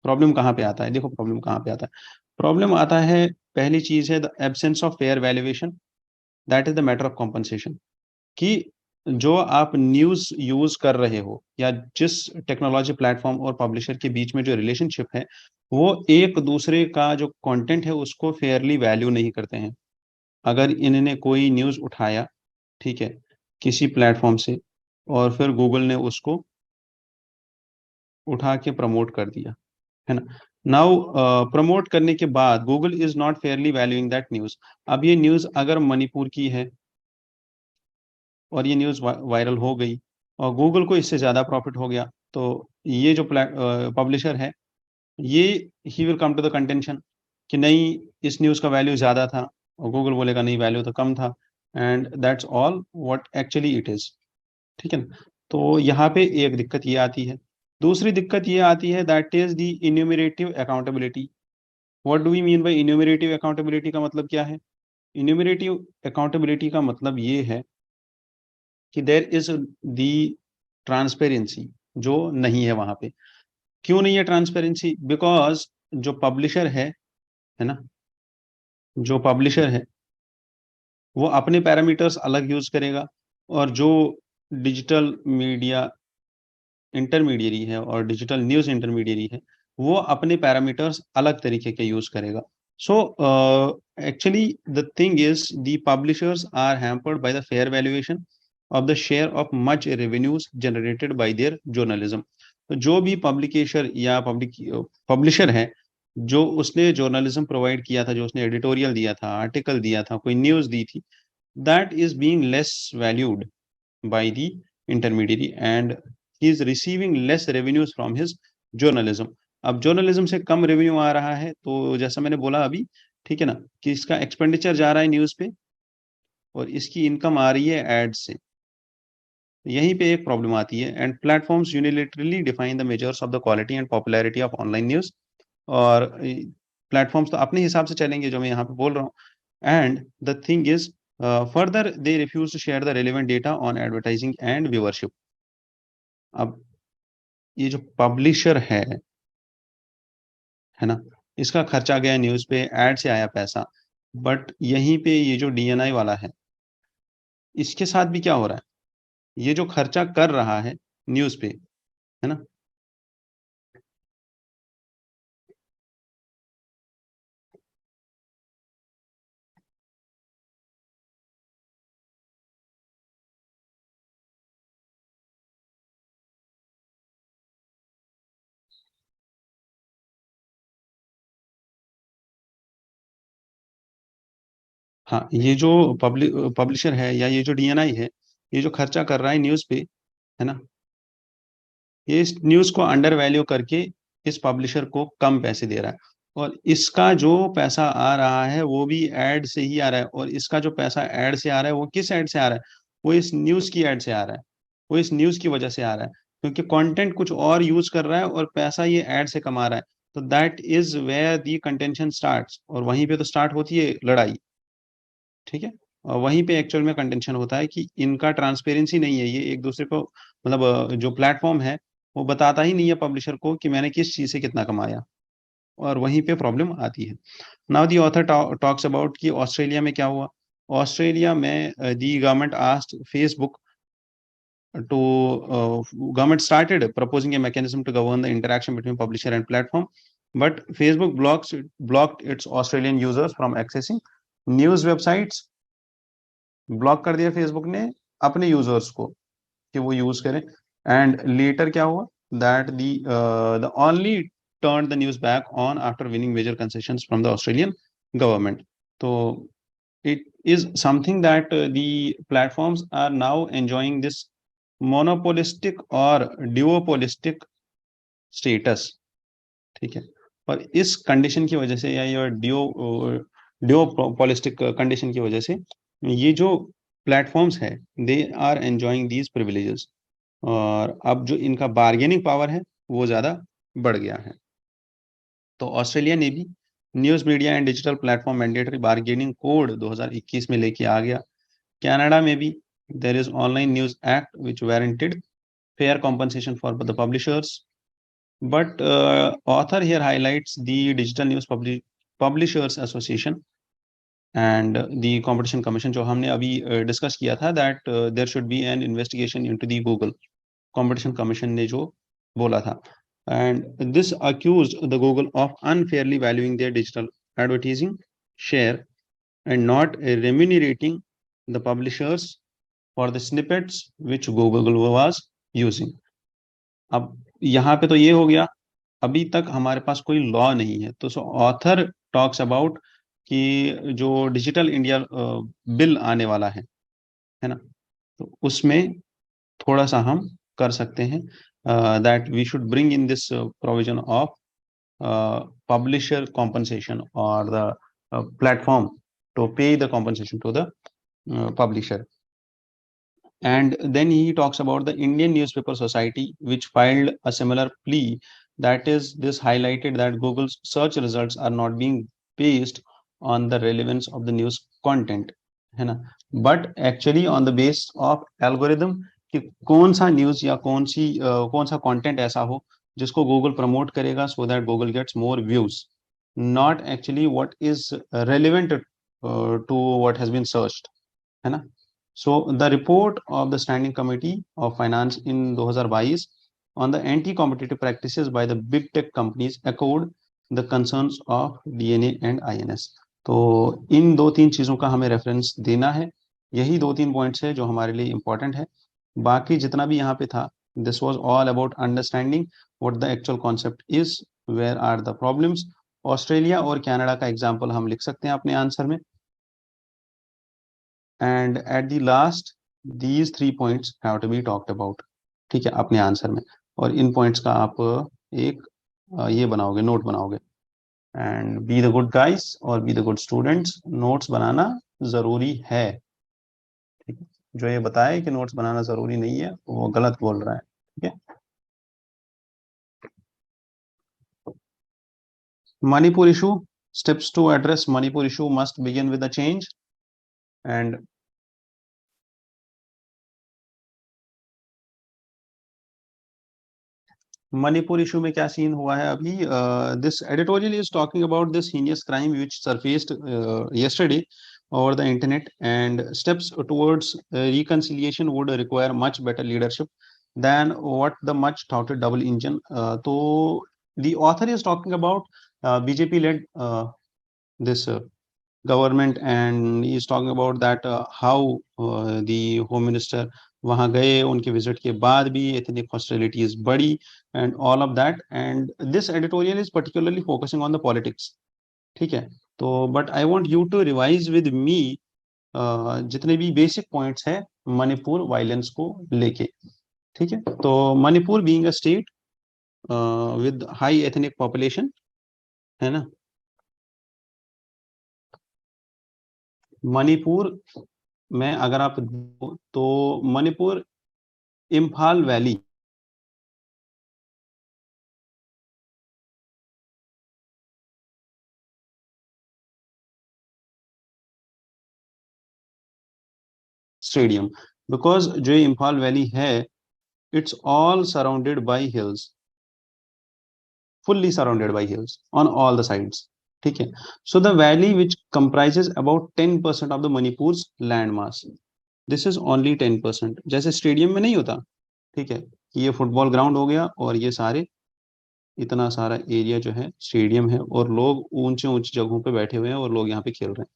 प्रॉब्लम कहाँ पे आता है। देखो प्रॉब्लम कहाँ पे आता है, प्रॉब्लम आता है, पहली चीज है the absence of fair valuation, that is the matter of compensation. कि जो आप न्यूज़ यूज़ कर रहे हो या जिस टेक्नोलॉजी प्लेटफ़ॉर्म और पब्लिशर के बीच में जो रिलेशनशिप है, वो एक दूसरे का जो कंटेंट है उसको फेयरली वैल्यू नहीं करते हैं। अगर इन्होंने कोई न्यूज़ उठाया, ठीक है, किसी प्लेटफ़ॉर्म से और फिर गूगल ने उसको उठा के प्रमोट कर दिया, है ना? नाउ प्रमोट करने के बाद Google is not Fairlie valuing that news. अब ये न्यूज़ अगर मणिपुर की है और ये न्यूज़ वायरल हो गई और गूगल को इससे ज़्यादा प्रॉफ़िट हो गया, तो ये जो पब्लिशर है, ये ही will come to the contention कि नहीं, इस न्यूज़ का वैल्यू ज़्यादा था और गूगल बोलेगा नहीं, वैल्यू तो कम था, and that's all what actually it is. ठीक है ना? तो यहाँ पे एक दिक्कत ये आती है। दूसरी दिक्कत ये आती है, that is the enumerative accountability. What do we mean by enumerative accountability का मतलब क्या है? इन्यूमरेटिव अकाउंटेबिलिटी का मतलब ये है कि देयर इज़ द ट्रांसपेरेंसी जो नहीं है वहाँ पे। क्यों नहीं है ट्रांसपेरेंसी? बिकॉज़ जो पब्लिशर है ना? जो पब्लिशर है, वो अपने पैरामीटर्स अलग यूज़ करेगा और जो डिजिटल मीडिया इंटरमीडियरी है और डिजिटल न्यूज़ इंटरमीडियरी है, वो अपने पैरामीटर्स अलग तरीके के यूज़ करेगा। So actually the thing is the publishers are hampered by the fair valuation of the share of much revenues generated by their journalism. तो जो भी पब्लिकेशर या पब्लिशर है, जो उसने जर्नलिज्म प्रोवाइड किया था, जो उसने एडिटोरियल दिया था, आर्टिकल दिया था, कोई न्यूज़ दी थी, that is being less valued by the intermediary and he is receiving less revenues from his journalism। अब जर्नलिज्म से कम रेवेन्यू आ रहा है, तो जैसा मैंने बोला अभी, ठीक है ना, कि इसका एक्सपेंडिचर जा रहा है न्यूज़ पे और इसकी इनकम आ रही है एड्स से। यहीं पे एक प्रॉब्लम आती है, and platforms unilaterally define the measures of the quality and popularity of online news. और प्लेटफॉर्म्स तो अपने हिसाब से चलेंगे, जो मैं यहाँ पे बोल रहा हूँ। And the thing is, further they refuse to share the relevant data on advertising and viewership. अब ये जो पब्लिशर है ना, इसका खर्चा गया न्यूज़ पे, ऐड से आया पैसा, बट यहीं पे ये जो डीएनआई वाला है, इसके साथ भी क्या हो रहा है? ये जो खर्चा कर रहा है न्यूज़ पे, है ना? हाँ, ये जो पब्लिशर है या ये जो डीएनआई है, ये जो खर्चा कर रहा है न्यूज़ पे, है ना? ये इस न्यूज़ को अंडर वैल्यू करके इस पब्लिशर को कम पैसे दे रहा है और इसका जो पैसा आ रहा है वो भी ऐड से ही आ रहा है, और इसका जो पैसा ऐड से आ रहा है वो किस ऐड से आ रहा है? वो इस न्यूज़ की ऐड से आ रहा है। वो इस न्यूज़ की वजह से आ रहा है, क्योंकि कंटेंट कुछ और यूज़ कर रहा है और पैसा ये ऐड से कमा रहा है। तो that is where the contention starts, और वहीं पे तो स्टार्ट होती है लड़ाई। ठीक है? और वहीं पे एक्चुअल में कंटेंशन होता है कि इनका ट्रांसपेरेंसी नहीं है, ये एक दूसरे को मतलब जो प्लेटफ़ॉर्म है, वो बताता ही नहीं है पब्लिशर को कि मैंने किस चीज़ से कितना कमाया, और वहीं पे प्रॉब्लम आती है। Now the author talks about कि ऑस्ट्रेलिया में क्या हुआ? ऑस्ट्रेलिया में the government asked Facebook to government started proposing a mechanism to govern the interaction between publisher and platform, but Facebook blocked its Australian users from accessing news websites। Block कर दिया फेसबुक ने अपने यूजर्स को कि वो यूज करें, एंड लेटर क्या हुआ, that the only turn the news back on after winning major concessions from the Australian government. तो it is something that the platforms are now enjoying this monopolistic or duopolistic status। ठीक है? और इस कंडीशन की वजह से या ये डिओपोलिस्टिक कंडीशन की वजह से ये जो प्लेटफॉर्म्स है, they are enjoying these privileges, और अब जो इनका बार्गेनिंग पावर है वो ज़्यादा बढ़ गया है। तो ऑस्ट्रेलिया ने भी news media and digital platform mandatory bargaining code 2021 में लेके आ गया। कनाडा में भी there is online news act which warranted fair compensation for the publishers, but author here highlights the Digital News Publishers Association and the competition commission, जो हमने अभी डिस्कस किया था, that there should be an investigation into the Google, competition commission ने जो बोला था. And this accused the Google of unfairly valuing their digital advertising share and not remunerating the publishers for the snippets which Google was using. अब यहाँ पे तो ये हो गया, अभी तक हमारे पास कोई लॉ नहीं है. तो सो ऑथर टॉक्स अबाउट कि जो डिजिटल इंडिया बिल आने वाला है ना, तो उसमें थोड़ा सा हम कर सकते हैं, that we should bring in this provision of publisher compensation or the platform to pay the compensation to the publisher. And then he talks about the Indian Newspaper Society, which filed a similar plea. That is, this highlighted that Google's search results are not being based on the relevance of the news content, है ना, but actually on the base of algorithm कि कौन सा न्यूज या कौन सा कंटेंट ऐसा हो जिसको गूगल प्रमोट करेगा, so that Google gets more views, not actually what is relevant to what has been searched, है ना. So the report of the Standing Committee of Finance in 2022 on the anti-competitive practices by the big tech companies echoed the concerns of DNA and INS. तो इन दो तीन चीजों का हमें रेफरेंस देना है. यही दो तीन पॉइंट्स है जो हमारे लिए इंपॉर्टेंट है. बाकी जितना भी यहाँ पे था, this was all about understanding what the actual concept is, where are the problems. Australia और कनाडा का एग्जांपल हम लिख सकते हैं अपने आंसर में. And at the last these three points have to be talked about, ठीक है, अपने आंसर में. और इन पॉइंट्स का आप एक ये बनाओगे, नोट बनाओगे. And be the good guys और be the good students, notes बनाना जरूरी है. ठीक है, जो ये बताए कि नोट्स बनाना जरूरी नहीं है वो गलत बोल रहा है. ठीक है. Manipur issue, steps to address Manipur issue must begin with a change. And Manipur issue में क्या सीन हुआ है अभी, this editorial is talking about this heinous crime which surfaced yesterday over the internet, and steps towards reconciliation would require much better leadership than what the much touted double engine. So the author is talking about BJP led this government, and he is talking about that how the home minister वहां गए, उनके विजिट के बाद भी इतनी हॉस्टिलिटीज बढ़ी and all of that. And this editorial is particularly focusing on the politics. ठीक है, तो but I want you to revise with me जितने भी बेसिक पॉइंट्स हैं मणिपुर वायलेंस को लेके. ठीक है, तो Manipur being a state with high ethnic population, है ना, मणिपुर में अगर आप तो Manipur Imphal valley stadium, because जो इम्फाल वैली है it's all surrounded by hills, fully surrounded by hills on all the sides. ठीक है, so the valley which comprises about 10% of the Manipur's land mass, this is only 10%. जैसे स्टेडियम में नहीं होता, ठीक है, ये फुटबॉल ग्राउंड हो गया और ये सारे इतना सारा एरिया जो है स्टेडियम है और लोग ऊंचे ऊंचे जगहों पे बैठे हुए हैं और लोग यहाँ पे खेल रहे हैं.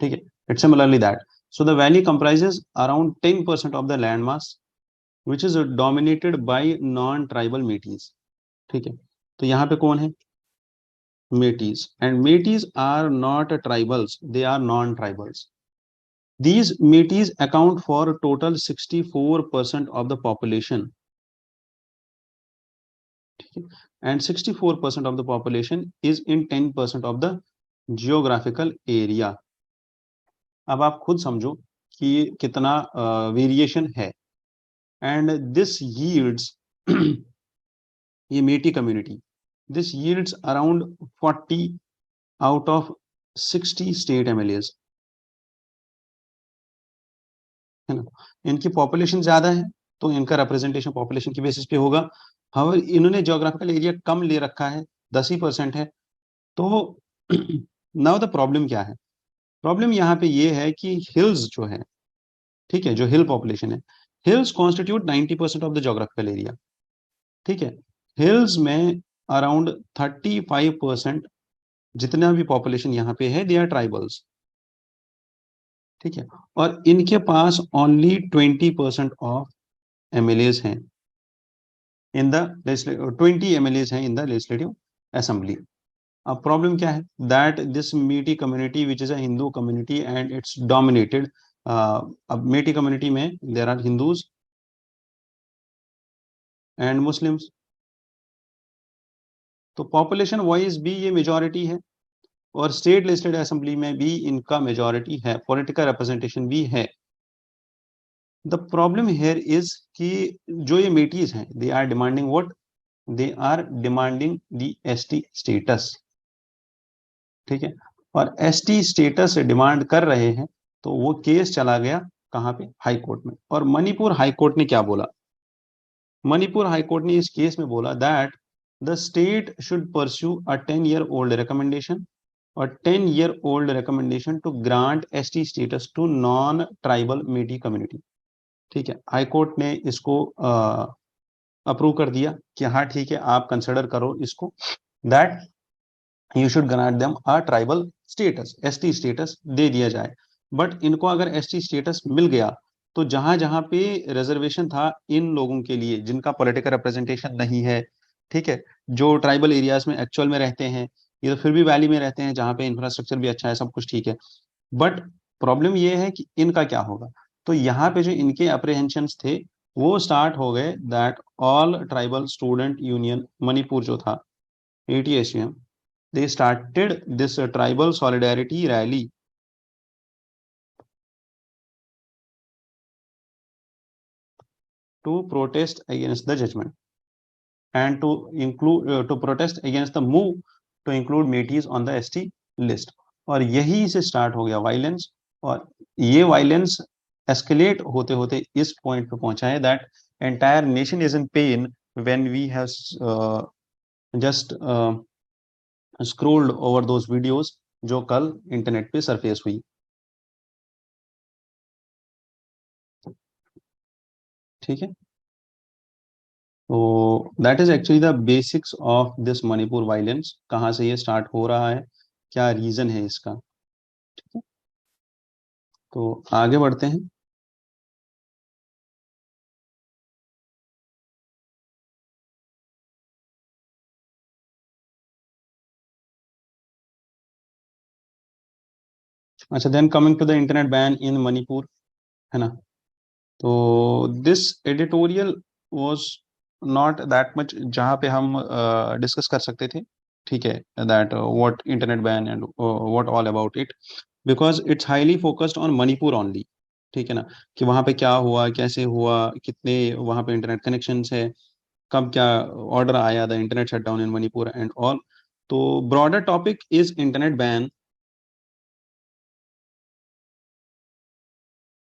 ठीक है, it's similarly that. So the valley comprises around 10% of the land mass which is dominated by non tribal Meiteis. ठीक है, तो यहाँ पे कौन है, Metis, and Metis are not tribals, they are non-tribals. These Metis account for total 64% of the population, and 64% of the population is in 10% of the geographical area. अब आप खुद समझो कि कितना वेरिएशन है. एंड दिस यील्ड्स ये मेटी community, this yields around 40 out of 60 state MLAs, है ना. इनकी पॉपुलेशन ज्यादा है तो इनका रिप्रेजेंटेशन पॉपुलेशन की बेसिस पे होगा. हाउएवर इन्होंने ज्योग्राफिकल एरिया कम ले रखा है, 10% है. तो नाउ द प्रॉब्लम क्या है, प्रॉब्लम यहाँ पे ये है कि हिल्स जो है, ठीक है, जो हिल पॉपुलेशन है, hills constitute 90% of the geographical area, ठीक है। हिल्स में अराउंड 35% जितना भी पॉपुलेशन यहाँ पे है, दे आर ट्राइबल्स, ठीक है। और इनके पास ओनली 20% ऑफ एमएलएज हैं इन द 20 एमएलएज हैं इन द लेजिस्लेटिव असेंबली। अब प्रॉब्लम क्या है, that this Meitei community which is a Hindu community and it's dominated, अब मेटी कम्युनिटी में there are Hindus and Muslims, तो पॉपुलेशन वाइज भी ये मेजॉरिटी है, और स्टेट लेजिस्लेटिव असेंबली में भी इनका मेजॉरिटी है, पॉलिटिकल रिप्रेजेंटेशन भी है। द प्रॉब्लम हियर इज कि जो ये मेटीज हैं, they are demanding what, they are demanding the ST status, ठीक है। और एसटी स्टेटस डिमांड कर रहे हैं, तो वो केस चला गया कहाँ पे, हाई कोर्ट में। और मणिपुर हाई कोर्ट ने क्या बोला, मणिपुर हाई कोर्ट ने इस केस में बोला that the state should pursue a 10-year old recommendation, और 10-year old recommendation to grant ST status to non tribal Meitei community, ठीक है। हाई कोर्ट ने इसको अप्रूव कर दिया कि हाँ ठीक है, आप कंसिडर करो इसको, that you should grant them a tribal status, ST status दे दिया जाए। बट इनको अगर एसटी स्टेटस मिल गया, तो जहां जहां पे रिजर्वेशन था इन लोगों के लिए जिनका पॉलिटिकल रिप्रेजेंटेशन नहीं है, ठीक है, जो ट्राइबल एरियाज में एक्चुअल में रहते हैं, ये तो फिर भी वैली में रहते हैं जहाँ पे इंफ्रास्ट्रक्चर भी अच्छा है, सब कुछ ठीक है, बट प्रॉब्लम ये है कि इनका क्या होगा। तो यहाँ पे जो इनके अप्रीहेंशंस थे, वो स्टार्ट हो गए that all tribal student union Manipur जो था, एटीएसयूएम, they started this tribal solidarity rally to protest against the judgment and to include to protest against the move to include Métis on the ST list। और यही से स्टार्ट हो गया वायलेंस, और ये वायलेंस एस्केलेट होते होते इस पॉइंट पे पहुंचा है that entire nation is in pain when we have just scrolled over those videos जो कल इंटरनेट पे सरफेस हुई, ठीक है। तो that is actually the basics of this Manipur violence, कहाँ से ये स्टार्ट हो रहा है, क्या रीजन है इसका, ठीक है। तो आगे बढ़ते हैं। अच्छा, then coming to the internet ban in Manipur, है ना। तो this editorial was not that much जहाँ पे हम डिस्कस कर सकते थे, ठीक है, that what internet ban and what all about it, because it's highly focused on Manipur only, ठीक है ना, कि वहाँ पे क्या हुआ, कैसे हुआ, कितने वहाँ पे इंटरनेट कनेक्शंस है, कब क्या ऑर्डर आया, the internet shutdown in Manipur and all. तो broader topic is internet ban,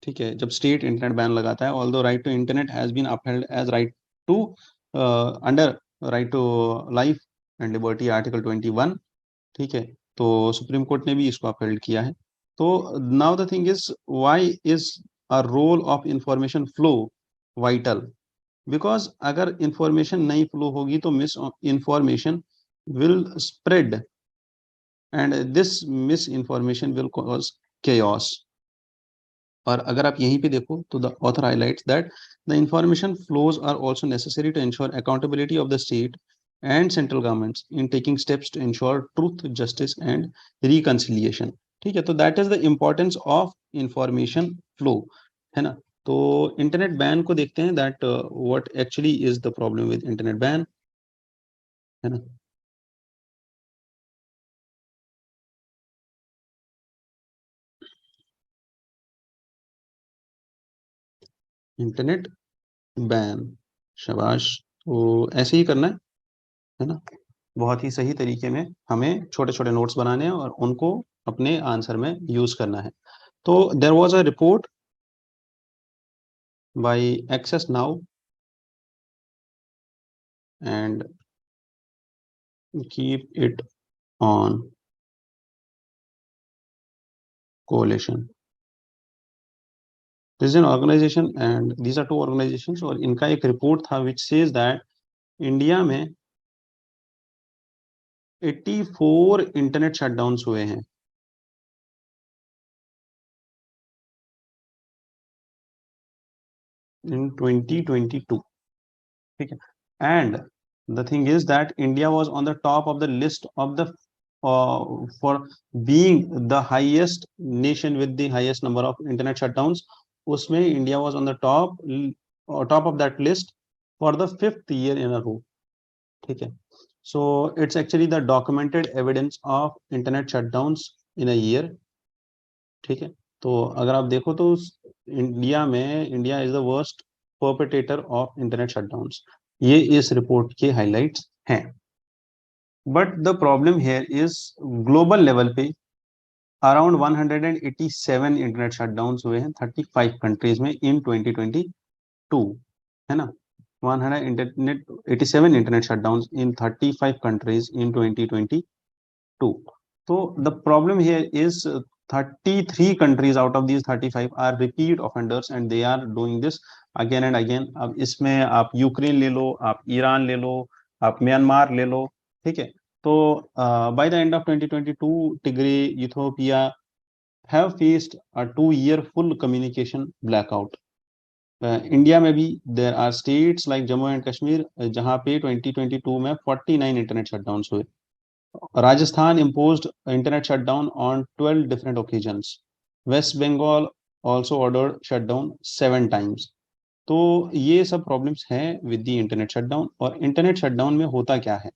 ठीक है। जब स्टेट इंटरनेट बैन लगाता है, although right to internet has been upheld as right to under right to life and liberty article 21, ठीक है। तो सुप्रीम कोर्ट ने भी इसको अपहेल्ड किया है। तो now the thing is, why is a role of information flow vital, because अगर इंफॉर्मेशन नहीं फ्लो होगी तो misinformation will spread, and this misinformation will cause chaos। और अगर आप यहीं पे देखो तो the author highlights that the information flows are also necessary to ensure accountability of the state and central governments in taking steps to ensure truth, justice and reconciliation, ठीक है। तो that is the importance of information flow, है ना। तो इंटरनेट बैन को देखते हैं that what actually is the problem with internet ban, है ना। इंटरनेट बैन, शाबाश। तो ऐसे ही करना है ना, बहुत ही सही तरीके में हमें छोटे छोटे नोट्स बनाने हैं और उनको अपने आंसर में यूज करना है। तो there was a report by access now and keep it on, कोalition. This is an organization and these are two organizations और इनका एक रिपोर्ट था which says that इंडिया में 84 इंटरनेट शटडाउन्स हुए हैं in 2022. ठीक है, and the thing is that India was on the top of the list of the for being the highest nation with the highest number of internet shutdowns. उसमें India was on the top of that list for the 5th year in a row. ठीक है, so it's actually the documented evidence of internet shutdowns in a year. ठीक है, तो अगर आप देखो तो India is the worst perpetrator of internet shutdowns, ये इस रिपोर्ट के हाइलाइट्स हैं. But the problem here is global level पे अराउंड 187 इंटरनेट शटडाउन्स हुए हैं 35 कंट्रीज में इन 2022, है ना. 187 internet shutdowns in 35 countries in 2022. So the problem here is 33 countries out of these 35 are repeat offenders and they are doing this again and again. अब इसमें आप यूक्रेन ले लो, आप ईरान ले लो, आप म्यांमार ले लो. ठीक है, तो by the end of 2022 Tigray, Ethiopia have faced a 2-year full communication blackout. India में भी there are states like Jammu and Kashmir जहां पे 2022 में 49 इंटरनेट शटडाउन्स हुए. Rajasthan imposed internet shutdown on 12 different occasions. West Bengal also ordered shutdown 7 times. तो ये सब प्रॉब्लम्स हैं विद द इंटरनेट शटडाउन. और इंटरनेट शटडाउन में होता क्या है?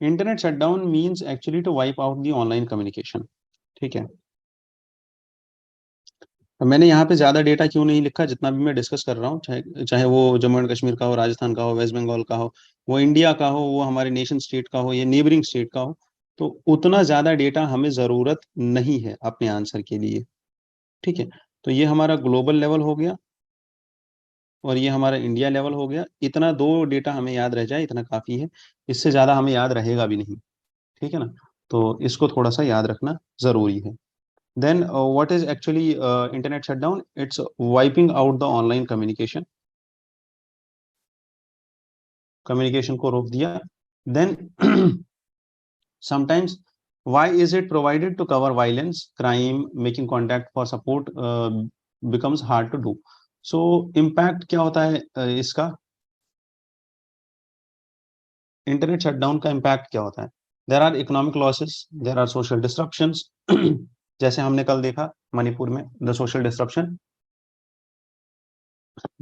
Internet shutdown means actually to wipe out the online communication. ठीक है, तो मैंने यहाँ पे ज्यादा डेटा क्यों नहीं लिखा, जितना भी मैं डिस्कस कर रहा हूँ, चाहे वो जम्मू एंड कश्मीर का हो, राजस्थान का हो, वेस्ट बंगाल का हो, वो इंडिया का हो, वो हमारे नेशन स्टेट का हो, या नेबरिंग स्टेट का हो, तो उतना ज्यादा डेटा हमें जरूरत नहीं है अपने आंसर के लिए. ठीक है, तो ये हमारा ग्लोबल लेवल हो गया और ये हमारा इंडिया लेवल हो गया. इतना 2 डेटा हमें याद रह जाए, इतना काफी है, इससे ज्यादा हमें याद रहेगा भी नहीं. ठीक है ना, तो इसको थोड़ा सा याद रखना जरूरी है. Then what is actually internet shutdown? It's wiping out the online communication. Communication को रोक दिया. Then sometimes why is it provided to cover violence, crime, making contact for support becomes hard to do. So impact क्या होता है इसका? इंटरनेट शटडाउन का इम्पैक्ट क्या होता है? There are economic losses, there are social disruptions. जैसे हमने कल देखा मणिपुर में the social disruption.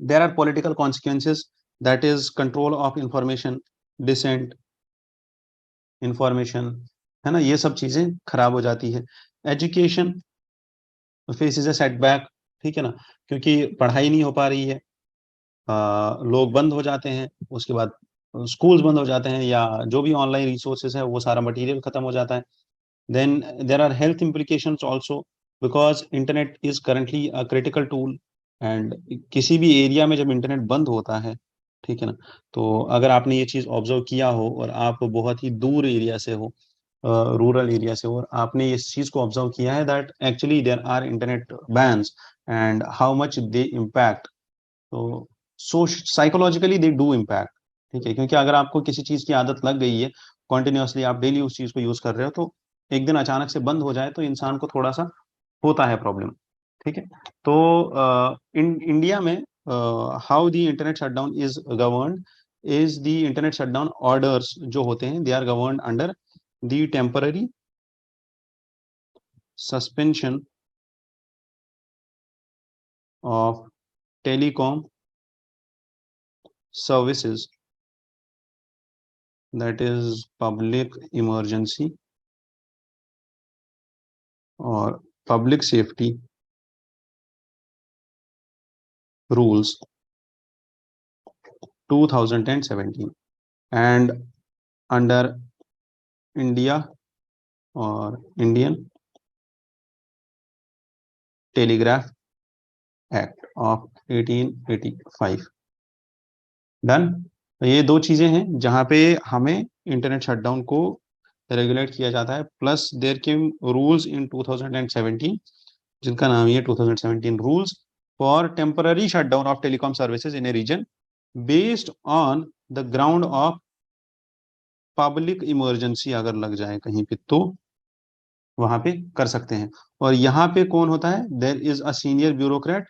There are political consequences, that is control of information, dissent information, है ना, ये सब चीजें खराब हो जाती है. Education faces a setback. ठीक है ना, क्योंकि पढ़ाई नहीं हो पा रही है, लोग बंद हो जाते हैं, उसके बाद स्कूल्स बंद हो जाते हैं, या जो भी ऑनलाइन रिसोर्सेज है वो सारा मटेरियल खत्म हो जाता है. Then there are health implications also, because internet is currently a critical tool. And किसी भी एरिया में जब इंटरनेट बंद होता है, ठीक है ना, तो अगर आपने ये चीज ऑब्जर्व किया हो और आप बहुत ही दूर एरिया से हो, रूरल एरिया से हो, और आपने इस चीज को ऑब्जर्व किया है that actually there are internet bans and how much they impact. तो so psychologically they do impact. ठीक है, क्योंकि अगर आपको किसी चीज की आदत लग गई है, कॉन्टिन्यूसली आप डेली उस चीज को यूज कर रहे हो, तो एक दिन अचानक से बंद हो जाए तो इंसान को थोड़ा सा होता है प्रॉब्लम. ठीक है, तो इन इंडिया में how the internet shutdown is governed is the internet shutdown orders जो होते हैं, they are governed under the temporary suspension of telecom services, that is public emergency or public safety rules 2017 and under India or Indian Telegraph Act of 1885. Done. तो ये 2 चीजें हैं जहां पे हमें इंटरनेट शटडाउन को रेगुलेट किया जाता है, plus there came rules in 2017 जिनका नाम है 2017 rules for temporary shutdown of telecom services in a region based on the ground of public emergency. अगर लग जाए कहीं पे तो वहां पे कर सकते हैं। और यहाँ पे कौन होता है? There is a senior bureaucrat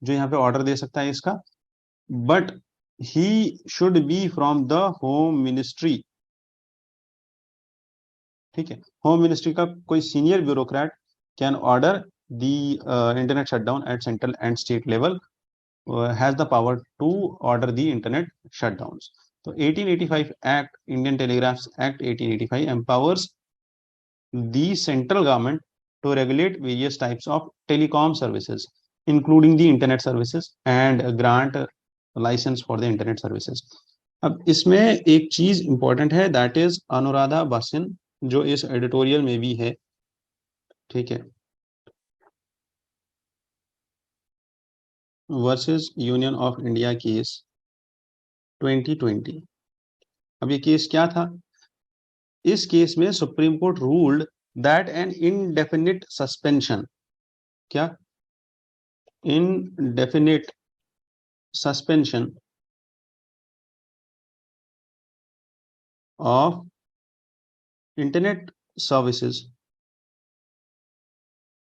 जो यहाँ पे ऑर्डर दे सकता है इसका, but he should be from the home ministry. ठीक है, होम मिनिस्ट्री का कोई senior bureaucrat can order the internet shutdown at central and state level, has the power to order the internet shutdowns. तो 1885 Act, Indian Telegraphs Act 1885 empowers the central government to regulate various types of telecom services, including the internet services and grant license for the internet services. अब इसमें एक चीज इंपॉर्टेंट है, दैट इज अनुराधा बासिन, जो इस एडिटोरियल में भी है। ठीक है, versus union of India case 2020। अब ये केस क्या था? इस केस में supreme court ruled that an indefinite suspension, क्या? Indefinite suspension of internet services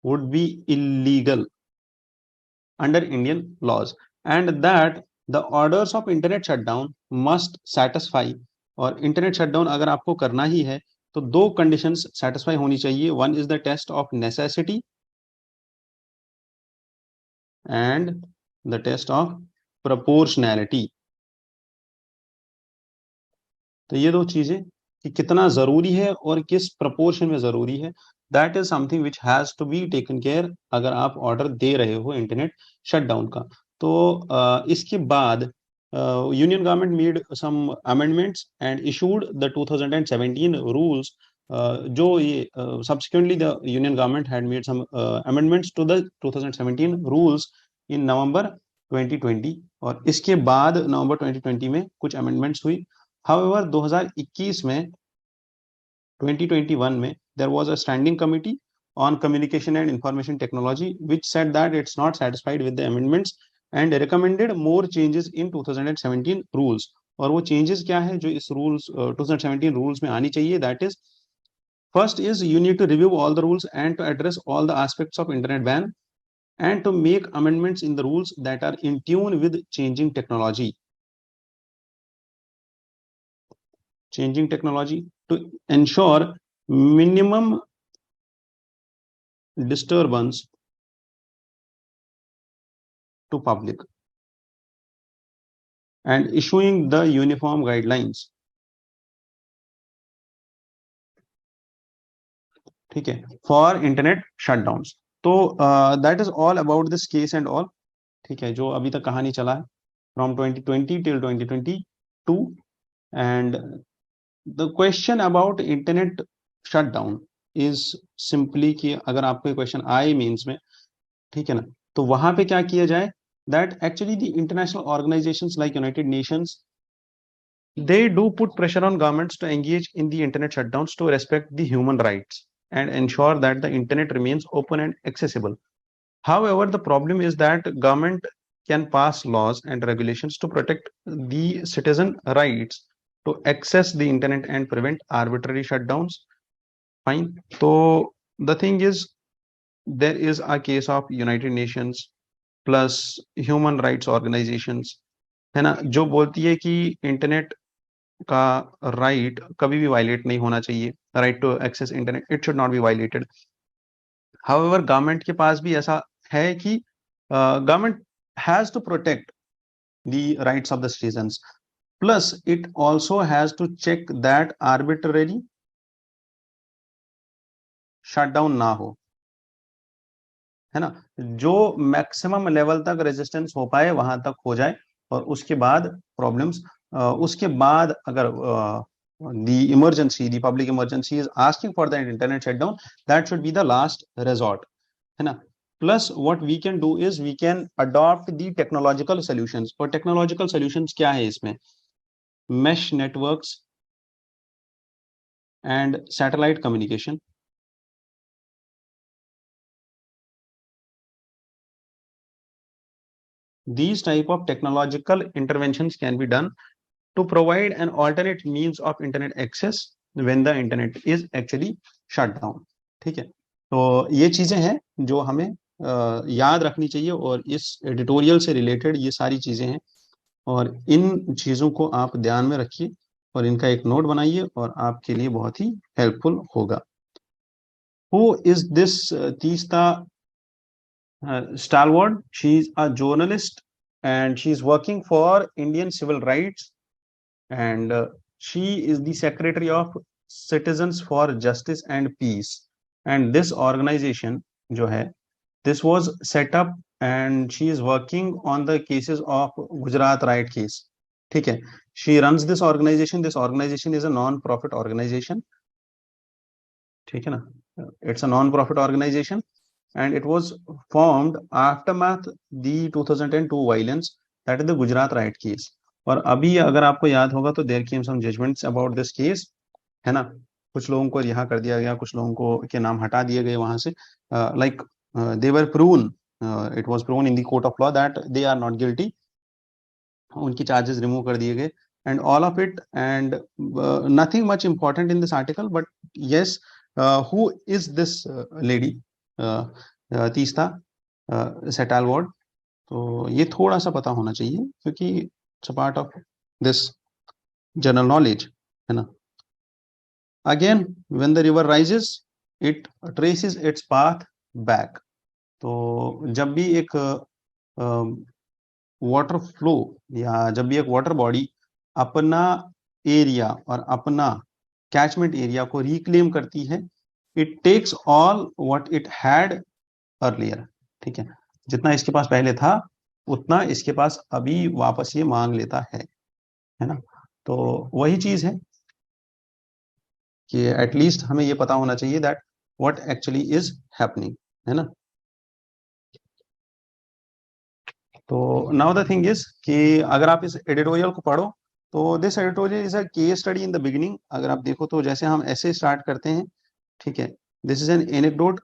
would be illegal under Indian laws and that the orders of internet shutdown must satisfy। और इंटरनेट शटडाउन अगर आपको करना ही है तो दो कंडीशंस सेटिस्फाई होनी चाहिए। One is the test of necessity and the test of proportionality. तो ये दो चीजें कि कितना जरूरी है और किस प्रपोर्शन में जरूरी है, that is something which has to be taken care अगर आप ऑर्डर दे रहे हो इंटरनेट शटडाउन का। तो इसके बाद union government made some amendments and issued the 2017 rules. जो ये subsequently the union government had made some amendments to the 2017 rules in November 2020। और इसके बाद नवंबर 2020 में कुछ अमेंडमेंट्स हुई। However, 2021 में 2021 में there was a standing committee on communication and information technology which said that it's not satisfied with the amendments and recommended more changes in 2017 rules। और वो changes क्या है जो इस rules 2017 rules में आनी चाहिए? That is, first is you need to review all the rules and to address all the aspects of internet ban and to make amendments in the rules that are in tune with changing technology to ensure minimum disturbance to public and issuing the uniform guidelines। ठीक है, फॉर इंटरनेट शटडाउन्स। तो that is all about this case and all. ठीक है, जो अभी तक कहानी चला है from 2020 till 2022। And the question about internet shutdown is simply कि अगर आपको क्वेश्चन आए मीन्स में, ठीक है ना, तो वहां पे क्या किया जाए? That actually the international organisations like United Nations, they do put pressure on governments to engage in the internet shutdowns to respect the human rights and ensure that the internet remains open and accessible. However, the problem is that government can pass laws and regulations to protect the citizen rights to access the internet and prevent arbitrary shutdowns. Fine. So the thing is, there is a case of United Nations plus human rights organizations, है ना, जो बोलती है कि इंटरनेट का राइट कभी भी वायलेट नहीं होना चाहिए। Right to access internet, it should not be violated. However government के पास भी ऐसा है कि government has to protect the rights of the citizens, plus it also has to check that arbitrary shutdown ना हो, है ना, जो मैक्सिमम लेवल तक रेजिस्टेंस हो पाए वहां तक हो जाए और उसके बाद प्रॉब्लम्स, उसके बाद अगर the emergency, the public emergency is asking for the internet shutdown, that should be the last resort, है ना। Plus what we can do is we can adopt the technological solutions। और technological solutions क्या है इसमें? mesh networks and satellite communication, these type of technological interventions can be done to provide an alternate means of internet access when the internet is actually shut down। ठीक है, तो ये चीजें हैं जो हमें याद रखनी चाहिए, और इस एडिटोरियल से रिलेटेड ये सारी चीजें हैं, और इन चीजों को आप ध्यान में रखिए और इनका एक नोट बनाइए और आपके लिए बहुत ही हेल्पफुल होगा। Who is this Teesta Stalwart? She's a journalist and she's working for Indian Civil Rights, and she is the Secretary of Citizens for Justice and Peace. And this organization, जो है, this was set up and she is working on the cases of Gujarat riot case। ठीक है, she runs this organization। This organization is a non-profit organization। ठीक है ना, it's a non-profit organization and it was formed aftermath the 2002 violence, that is the Gujarat riot case। और अभी अगर आपको याद होगा तो there came some judgments about this case, है ना, कुछ लोगों को रिहा कर दिया गया, कुछ लोगों को के नाम हटा दिए गए वहां से, like they were proven, it was proven in the court of law that they are not guilty, उनकी चार्जेस रिमूव कर दिए गए, and all of it, and nothing much important in this article, but yes, who is this lady, Teesta सेटालवॉर्ड? तो ये थोड़ा सा पता होना चाहिए क्योंकि it's a part of this general knowledge, है ना। Again, when the river rises it traces its path back. तो जब भी एक वाटर फ्लो या जब भी एक वाटर बॉडी अपना एरिया और अपना कैचमेंट एरिया को रिक्लेम करती है, it takes all what it had earlier. ठीक है, जितना इसके पास पहले था उतना इसके पास अभी वापस ये मांग लेता है ना। तो वही चीज है कि एटलीस्ट हमें ये पता होना चाहिए that what actually is happening, है ना। तो नाउ द थिंग इज कि अगर आप इस एडिटोरियल को पढ़ो तो this editorial is a case study in the beginning. अगर आप देखो तो जैसे हम ऐसे स्टार्ट करते हैं, ठीक है, this is an anecdote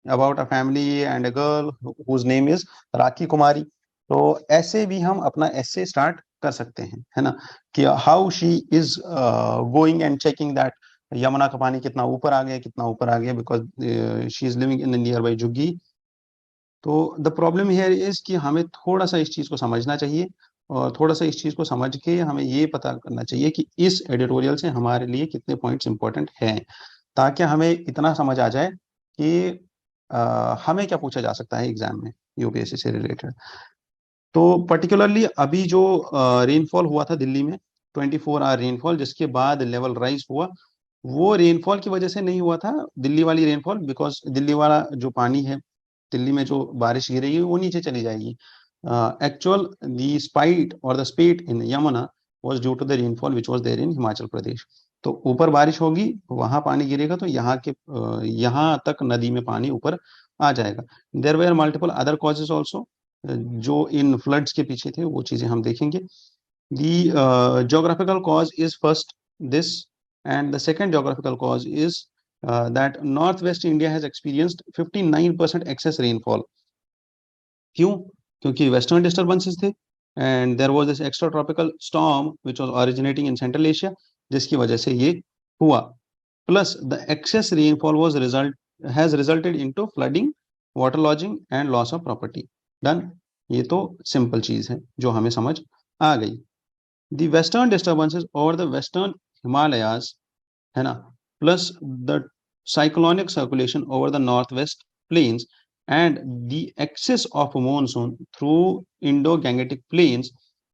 about a family and a girl whose name is राखी कुमारी। तो ऐसे भी हम अपना ऐसे स्टार्ट कर सकते हैं, है ना, कि how she is going and checking that Yamuna का पानी कितना ऊपर आ गया, कितना ऊपर आ गया, because she is living in nearby jhuggi. तो द प्रॉब्लम हियर इज कि हमें थोड़ा सा इस चीज को समझना चाहिए, और थोड़ा सा इस चीज को समझ के हमें ये पता करना चाहिए कि इस एडिटोरियल से हमारे लिए कितने पॉइंट्स इंपॉर्टेंट हैं, ताकि हमें इतना समझ आ जाए कि हमें क्या पूछा जा सकता है एग्जाम में यूपीएससी से रिलेटेड। तो पर्टिकुलरली अभी जो रेनफॉल हुआ था दिल्ली में 24 आवर रेनफॉल, जिसके बाद लेवल राइज हुआ, वो रेनफॉल की वजह से नहीं हुआ था दिल्ली वाली रेनफॉल, बिकॉज दिल्ली वाला जो पानी है, दिल्ली में जो बारिश गिरेगी वो नीचे चली जाएगी। एक्चुअल द स्पाइट और the spate in Yamuna was due to the rainfall which was there in Himachal Pradesh. तो ऊपर बारिश होगी, वहां पानी गिरेगा, तो यहाँ तक नदी में पानी ऊपर आ जाएगा। There were multiple other causes also जो इन फ्लड्स के पीछे थे, वो चीजें हम देखेंगे। The geographical cause is first this, and the second geographical cause is that northwest India has experienced 59% excess rainfall। क्यों? क्योंकि वेस्टर्न डिस्टर्बेंसेस थे, and there was this extra tropical storm which was originating in central Asia, जिसकी वजह से ये हुआ। Plus the excess rainfall was has resulted into flooding, water lodging and loss of property। Done, ये तो सिंपल चीज है जो हमें समझ आ गई। The western disturbances over the western Himalayas, है ना, plus the cyclonic circulation over the northwest plains and the excess of monsoon through Indo-Gangetic plains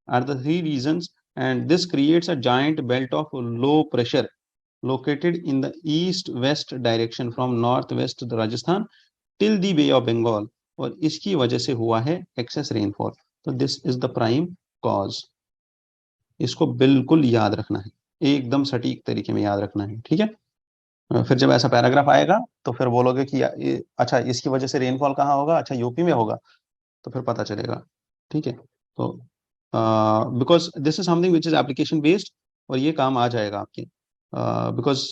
are the three reasons, and this creates a giant belt of low pressure located in the east-west direction from northwest Rajasthan till the Bay of Bengal, और इसकी वजह से हुआ है excess rainfall। तो this is the prime cause। इसको बिल्कुल याद रखना है, एकदम सटीक तरीके में याद रखना है, ठीक है। फिर जब ऐसा पैराग्राफ आएगा तो फिर बोलोगे कि अच्छा इसकी वजह से रेनफॉल कहाँ होगा, अच्छा यूपी में होगा, तो फिर पता चलेगा, ठीक है। तो because this is something which is application based, और ये काम आ जाएगा आपके, because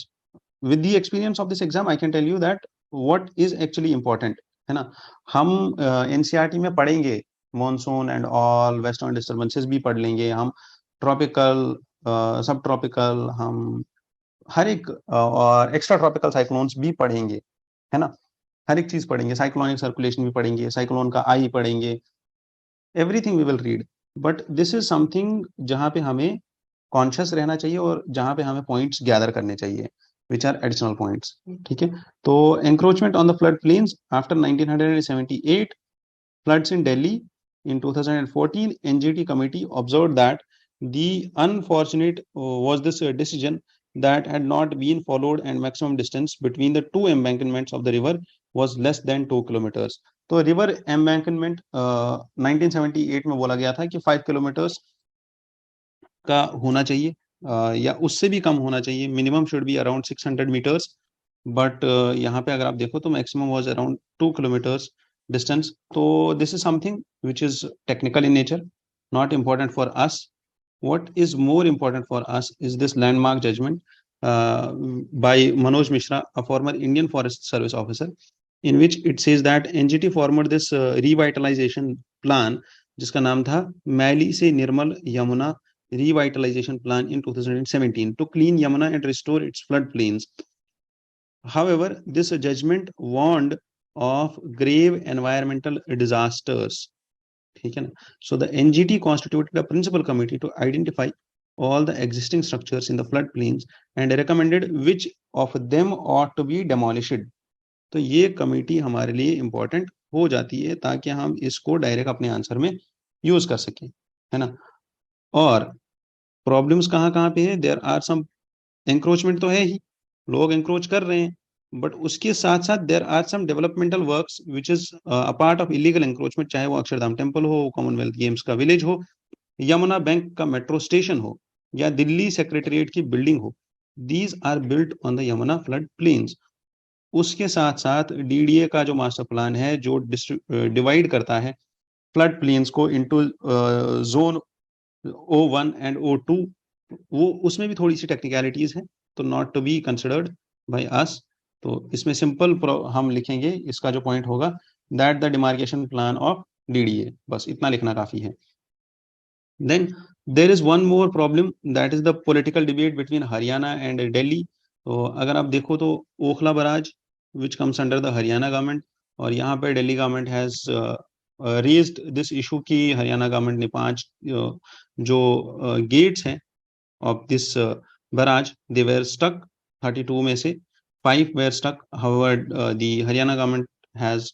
with the experience of this exam I can tell you that what is actually important, है ना। हम एनसीईआरटी में पढ़ेंगे monsoon and all, western disturbances भी पढ़ लेंगे हम, ट्रॉपिकल, सब ट्रॉपिकल, हम हर एक और एक्स्ट्रा ट्रॉपिकल साइक्लोन्स भी पढ़ेंगे, है ना, हर एक चीज पढ़ेंगे, साइक्लोनिक सर्कुलेशन भी पढ़ेंगे, साइक्लोन का आई पढ़ेंगे, everything we will read. But this is something जहाँ पे हमें कॉन्शियस रहना चाहिए और जहाँ पे हमें पॉइंट्स गैदर करने चाहिए, विच आर एडिशनल पॉइंट्स। ठीक है, तो encroachment on the flood plains after 1978 floods in Delhi in 2014, NGT committee observed that the unfortunate was this decision that had not been followed and maximum distance between the two embankments of the river was less than 2 kilometers. तो रिवर एम्बैंकमेंट 1978 में बोला गया था कि 5 किलोमीटर्स का होना चाहिए, या उससे भी कम होना चाहिए, minimum should be around 600 meters, but यहाँ पे अगर आप देखो तो maximum was around 2 kilometers distance. So this is something which is technical in nature, not important for us. What is more important for us is this landmark judgment by Manoj Mishra, a former Indian Forest Service officer, in which it says that NGT formed this revitalization plan, जिसका नाम था मैली से निर्मल Yamuna revitalization plan in 2017 to clean Yamuna and restore its floodplains. However, this judgment warned of grave environmental disasters. ठीक है ना? So the NGT constituted a principal committee to identify all the existing structures in the floodplains and recommended which of them ought to be demolished. तो ये कमेटी हमारे लिए इंपॉर्टेंट हो जाती है ताकि हम इसको डायरेक्ट अपने आंसर में यूज कर सकें, है ना। और प्रॉब्लम्स कहाँ कहाँ पे है, देयर आर सम, एंक्रोचमेंट तो है ही, लोग एंक्रोच कर रहे हैं, बट उसके साथ साथ there are some developmental works which is a part of illegal encroachment, चाहे वो अक्षरधाम टेम्पल हो, कॉमनवेल्थ गेम्स का विलेज हो, यमुना बैंक का मेट्रो स्टेशन हो, या दिल्ली सेक्रेटरीट की बिल्डिंग हो, these are built on the Yamuna flood plains. उसके साथ साथ डीडीए का जो मास्टर प्लान है, जो डिवाइड करता है फ्लड प्लेन्स को into zone O1 and O2, वो उसमें भी थोड़ी सी टेक्निकलिटीज हैं, तो not to be considered by us. तो इसमें सिंपल हम लिखेंगे, इसका जो पॉइंट होगा that the demarcation plan of DDA, बस इतना लिखना काफी है। Then there is one more problem, that is the political debate between Haryana and Delhi. तो अगर आप देखो तो Okhla barrage which comes under the Haryana government, और यहाँ पे Delhi government has raised this issue की हरियाणा गवर्नमेंट ने 5 जो गेट्स हैं of this barrage, they were stuck, 32 में से 5 were stuck. However, the Haryana government has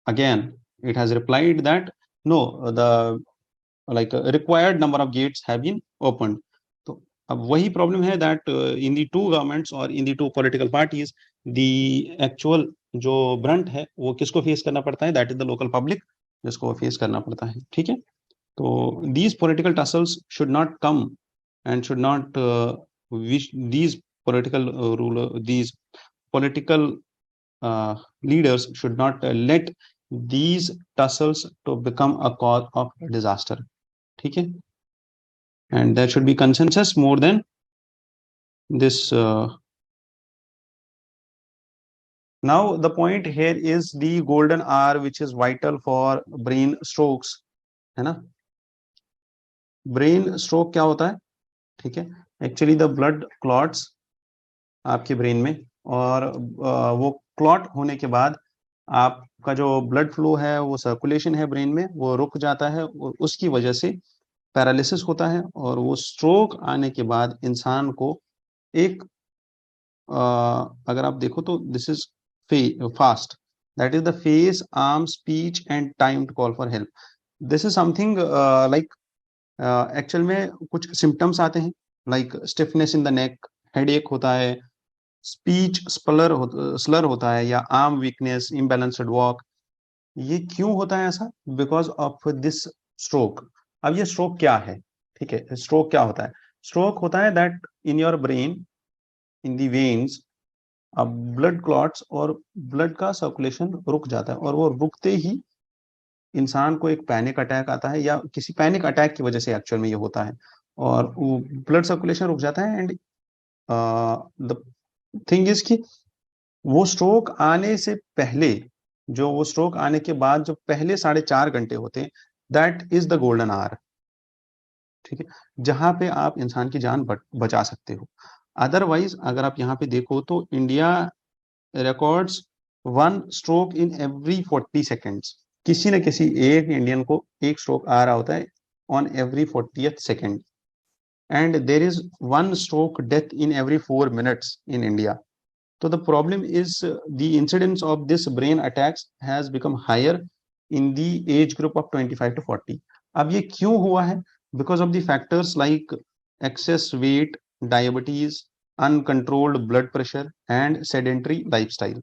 again it has replied that no, the like required number of gates have been opened. तो अब वही प्रॉब्लम है that in the two governments or in the two political parties, the actual जो ब्रंट है वो किसको फेस करना पड़ता है, that is the local public, जिसको फेस करना पड़ता है। ठीक है, तो these political tussles should not come and should not these political these political leaders should not let these tussles to become a cause of disaster. ठीक है, and there should be consensus more than this. Now the point here is the golden hour which is vital for brain strokes, है ना। ब्रेन स्ट्रोक क्या होता है, ठीक है, एक्चुअली द ब्लड क्लॉट्स आपके ब्रेन में, और वो क्लॉट होने के बाद आपका जो ब्लड फ्लो है, वो सर्कुलेशन है ब्रेन में, वो रुक जाता है, और उसकी वजह से पैरालिसिस होता है, और वो स्ट्रोक आने के बाद इंसान को एक अगर आप देखो तो this is FAST, that is the face, arm, speech and time to call for help. This is something like actual में कुछ सिम्टम्स आते हैं, like stiffness in the neck, headache होता है, स्पीच स्लर होता है, या आर्म वीकनेस, इम्बैलेंस्ड वॉक। ये क्यों होता है ऐसा, बिकॉज ऑफ दिस स्ट्रोक। अब ये स्ट्रोक क्या है, ठीक है, स्ट्रोक क्या होता है, स्ट्रोक होता है that in your brain, in the veins, अब ब्लड क्लॉट्स और ब्लड का सर्कुलेशन रुक जाता है, और वो रुकते ही इंसान को एक पैनिक अटैक आता है, या किसी पैनिक अटैक की वजह से एक्चुअल में ये होता है, और ब्लड सर्कुलेशन रुक जाता है। एंड द थिंग इज कि वो स्ट्रोक आने से पहले जो वो स्ट्रोक आने के बाद जो पहले 4.5 घंटे होते हैं, that is the golden hour, ठीक है, जहां पे आप इंसान की जान बचा सकते हो। अदरवाइज अगर आप यहाँ पे देखो तो India records 1 stroke in every 40 seconds. किसी न किसी एक इंडियन को एक स्ट्रोक आ रहा होता है on every 40th second, and there is 1 stroke death in every 4 minutes in India. So the problem is the incidence of this brain attacks has become higher in the age group of 25 to 40. अब ये क्यों हुआ है? Because of the factors like excess weight, diabetes, uncontrolled blood pressure and sedentary lifestyle.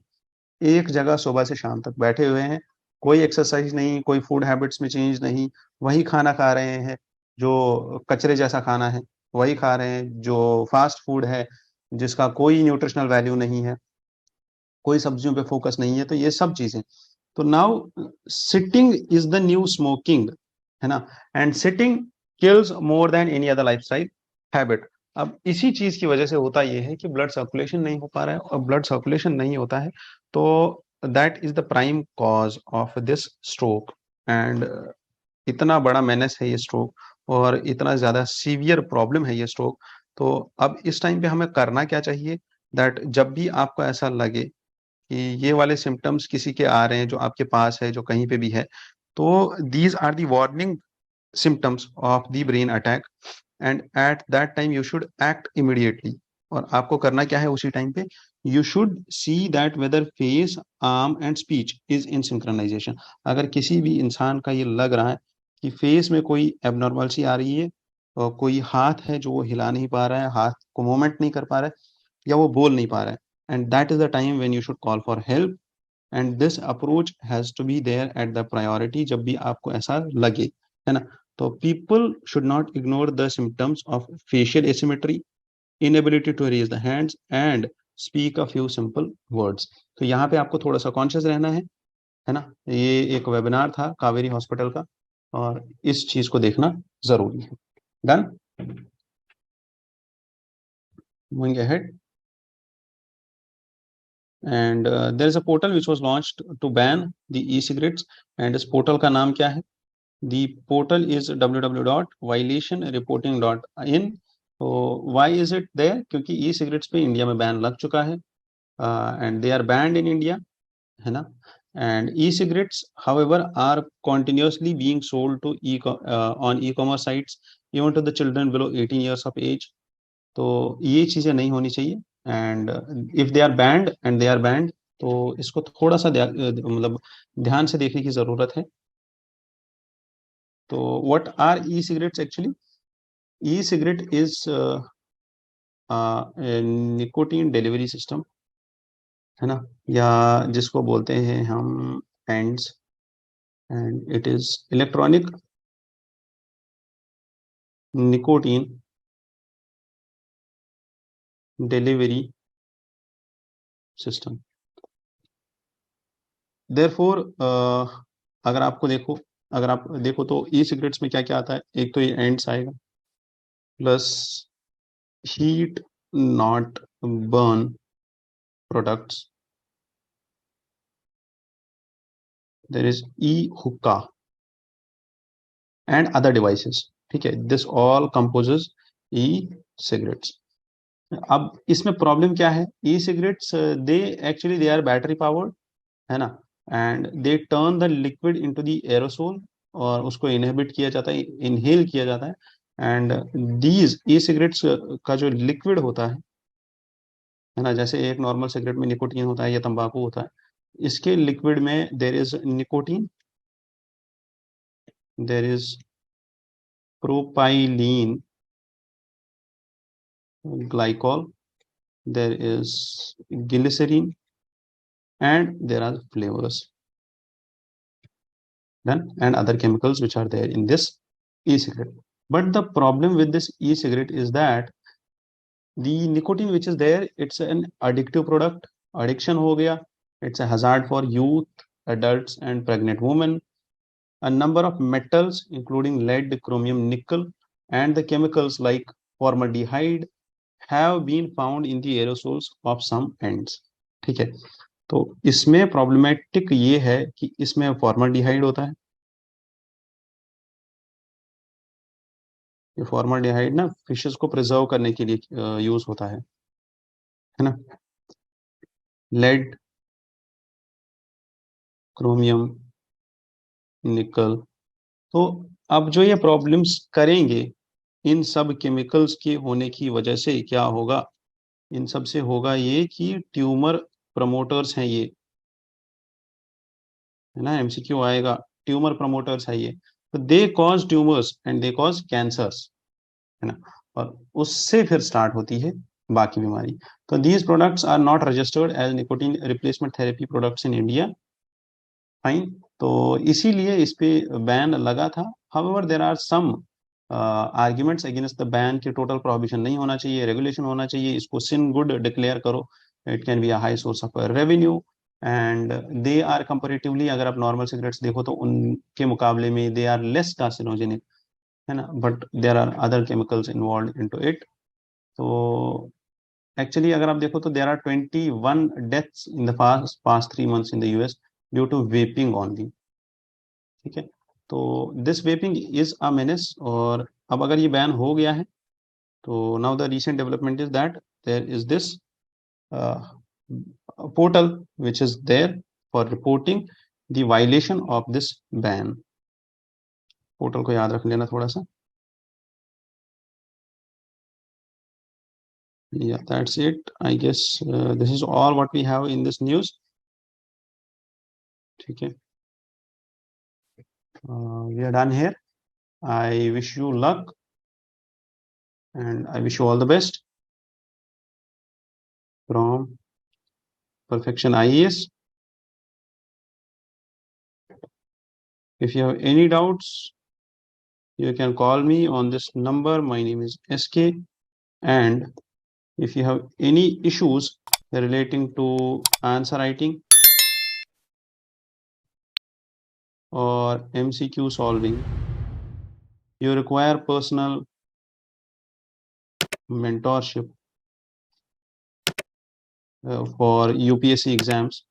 एक जगह सुबह से शाम तक बैठे हुए हैं, कोई एक्सरसाइज नहीं, कोई फूड हैबिट्स में चेंज नहीं, वही खाना खा रहे हैं जो कचरे जैसा खाना है, वही खा रहे हैं जो फास्ट फूड है, जिसका कोई न्यूट्रिशनल वैल्यू नहीं है, कोई सब्जियों पे फोकस नहीं है, तो ये सब चीजें। तो now sitting is the new smoking, है ना, and sitting kills more than any other lifestyle habit. अब इसी चीज की वजह से होता ये है कि ब्लड सर्कुलेशन नहीं हो पा रहा है, और ब्लड सर्कुलेशन नहीं होता है तो that is the prime cause of this stroke. And इतना बड़ा मेनेस है ये स्ट्रोक, और इतना ज्यादा सीवियर प्रॉब्लम है ये स्ट्रोक। तो अब इस टाइम पे हमें करना क्या चाहिए, दैट जब भी आपको ऐसा लगे कि ये वाले सिम्टम्स किसी के आ रहे हैं, जो आपके पास है, जो कहीं पे भी है, तो these are the warning symptoms of the brain attack, and at that time you should act immediately। और आपको करना क्या है उसी टाइम पे, you should see that whether face, arm and speech is in synchronization। अगर किसी भी इंसान का ये लग रहा है कि फेस में कोई एबनॉर्मल सी आ रही है, और कोई हाथ है जो वो हिला नहीं पा रहा है, हाथ को मूवमेंट नहीं कर पा रहा है, या वो बोल नहीं पा रहा है, and that is the time when you should call for help. And this approach has to be there at the priority, जब भी आपको ऐसा लगे, है ना। तो people should not ignore the symptoms of facial asymmetry, inability to raise the hands and speak a few simple words. तो यहाँ पे आपको थोड़ा सा कॉन्शियस रहना है ना। ये एक वेबिनार था कावेरी हॉस्पिटल का, और इस चीज को देखना जरूरी है। Done, moving ahead. And there is a portal which was launched to ban the e cigarettes, and इस पोर्टल का नाम क्या है? The portal is www.violationreporting.in। तो why is it there? क्योंकि ई सिगरेट्स पे इंडिया में बैन लग चुका है, and they are banned in India, है ना। And e cigarettes however are continuously being sold to on e-commerce sites even to the children below 18 years of age। तो ये चीजें नहीं होनी चाहिए, and if they are banned and they are banned, तो इसको थोड़ा सा मतलब ध्यान से देखने की जरूरत है। तो what are e-cigarettes actually? E-cigarette is a nicotine delivery system, है ना, या जिसको बोलते हैं हम ends, and it is electronic nicotine delivery system. Therefore अगर आप देखो तो ई सिगरेट्स में क्या क्या आता है, एक तो ये एंड्स आएगा, plus heat not burn products, there is e hookah and other devices, ठीक है, this all composes e cigarettes. अब इसमें प्रॉब्लम क्या है, e cigarettes they actually they are battery powered, है ना, and they turn the liquid into the aerosol, और उसको इनहिबिट किया जाता है, इनहेल किया जाता है। एंड दीज ई सिगरेट्स का जो लिक्विड होता है ना, जैसे एक नॉर्मल सिगरेट में निकोटीन होता है या तंबाकू होता है, इसके लिक्विड में there is nicotine, there is propylene glycol, there is glycerin, and there are flavors, then and other chemicals which are there in this e-cigarette. But the problem with this e-cigarette is that the nicotine which is there, it's an addictive product, addiction ho gaya, it's a hazard for youth, adults and pregnant women. A number of metals including lead, chromium, nickel and the chemicals like formaldehyde have been found in the aerosols of some ends, ठीक है। तो इसमें प्रॉब्लमेटिक ये है कि इसमें फॉर्मल्डिहाइड होता है। ये फॉर्मल्डिहाइड ना फिशेस को प्रिजर्व करने के लिए यूज होता है ना। लेड, क्रोमियम, निकल। तो अब जो ये प्रॉब्लम्स करेंगे, इन सब केमिकल्स के होने की वजह से क्या होगा, इन सब से होगा ये कि ट्यूमर प्रमोटर्स हैं ये, है ना, एमसीक्यू आएगा। ट्यूमर प्रमोटर्स है ये, तो they cause tumours and they cause cancers, है ना। और उससे फिर स्टार्ट होती है बाकी बीमारी। तो these products are not registered as nicotine replacement therapy products in India. Fine. तो इसीलिए इस पे बैन लगा था। However there are some arguments against the ban कि टोटल प्रोहिबिशन नहीं होना चाहिए, रेगुलेशन होना चाहिए, इसको सिन गुड डिक्लेयर करो, it can be a high source of revenue and they are comparatively, अगर आप नॉर्मल सिगरेट्स देखो तो उनके मुकाबले में दे आर लेस कार्सिनोजेनिक, है ना, but there are other chemicals involve into it. तो एक्चुअली अगर आप देखो तो there are 21 deaths in the past 3 months in the US due to vaping only. ठीक है। तो this vaping is a menace. और अब अगर ये बैन हो गया है तो now the recent development is that there is this portal which is there for reporting the violation of this ban। Portal को याद रख लेना थोड़ा सा। Yeah, that's it, I guess। This is all what we have in this news। ठीक है। We are done here। I wish you luck and I wish you all the best from Perfection IAS। If you have any doubts, you can call me on this number। My name is SK। And if you have any issues relating to answer writing or MCQ solving, you require personal mentorship for UPSC exams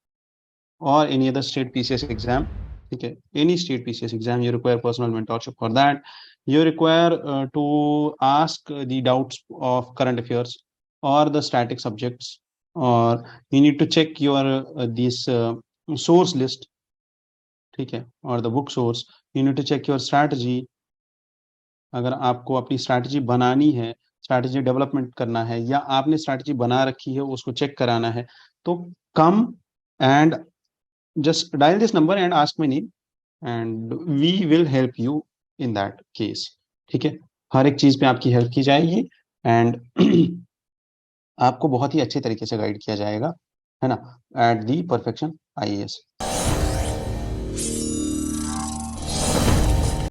or any other state PCS exam, okay, any state PCS exam, you require personal mentorship for that। You require to ask the doubts of current affairs or the static subjects, or you need to check your this source list, ठीक है, और the book source. You need to check your strategy. अगर आपको अपनी स्ट्रैटेजी बनानी है, स्ट्रैटेजी डेवलपमेंट करना है, या आपने स्ट्रैटेजी बना रखी है उसको चेक कराना है, तो come and just dial this number and ask my name and we will help you in that case। ठीक है। हर एक चीज पे आपकी हेल्प की जाएगी एंड आपको बहुत ही अच्छे तरीके से गाइड किया जाएगा, है ना, एट दी परफेक्शन आईएएस।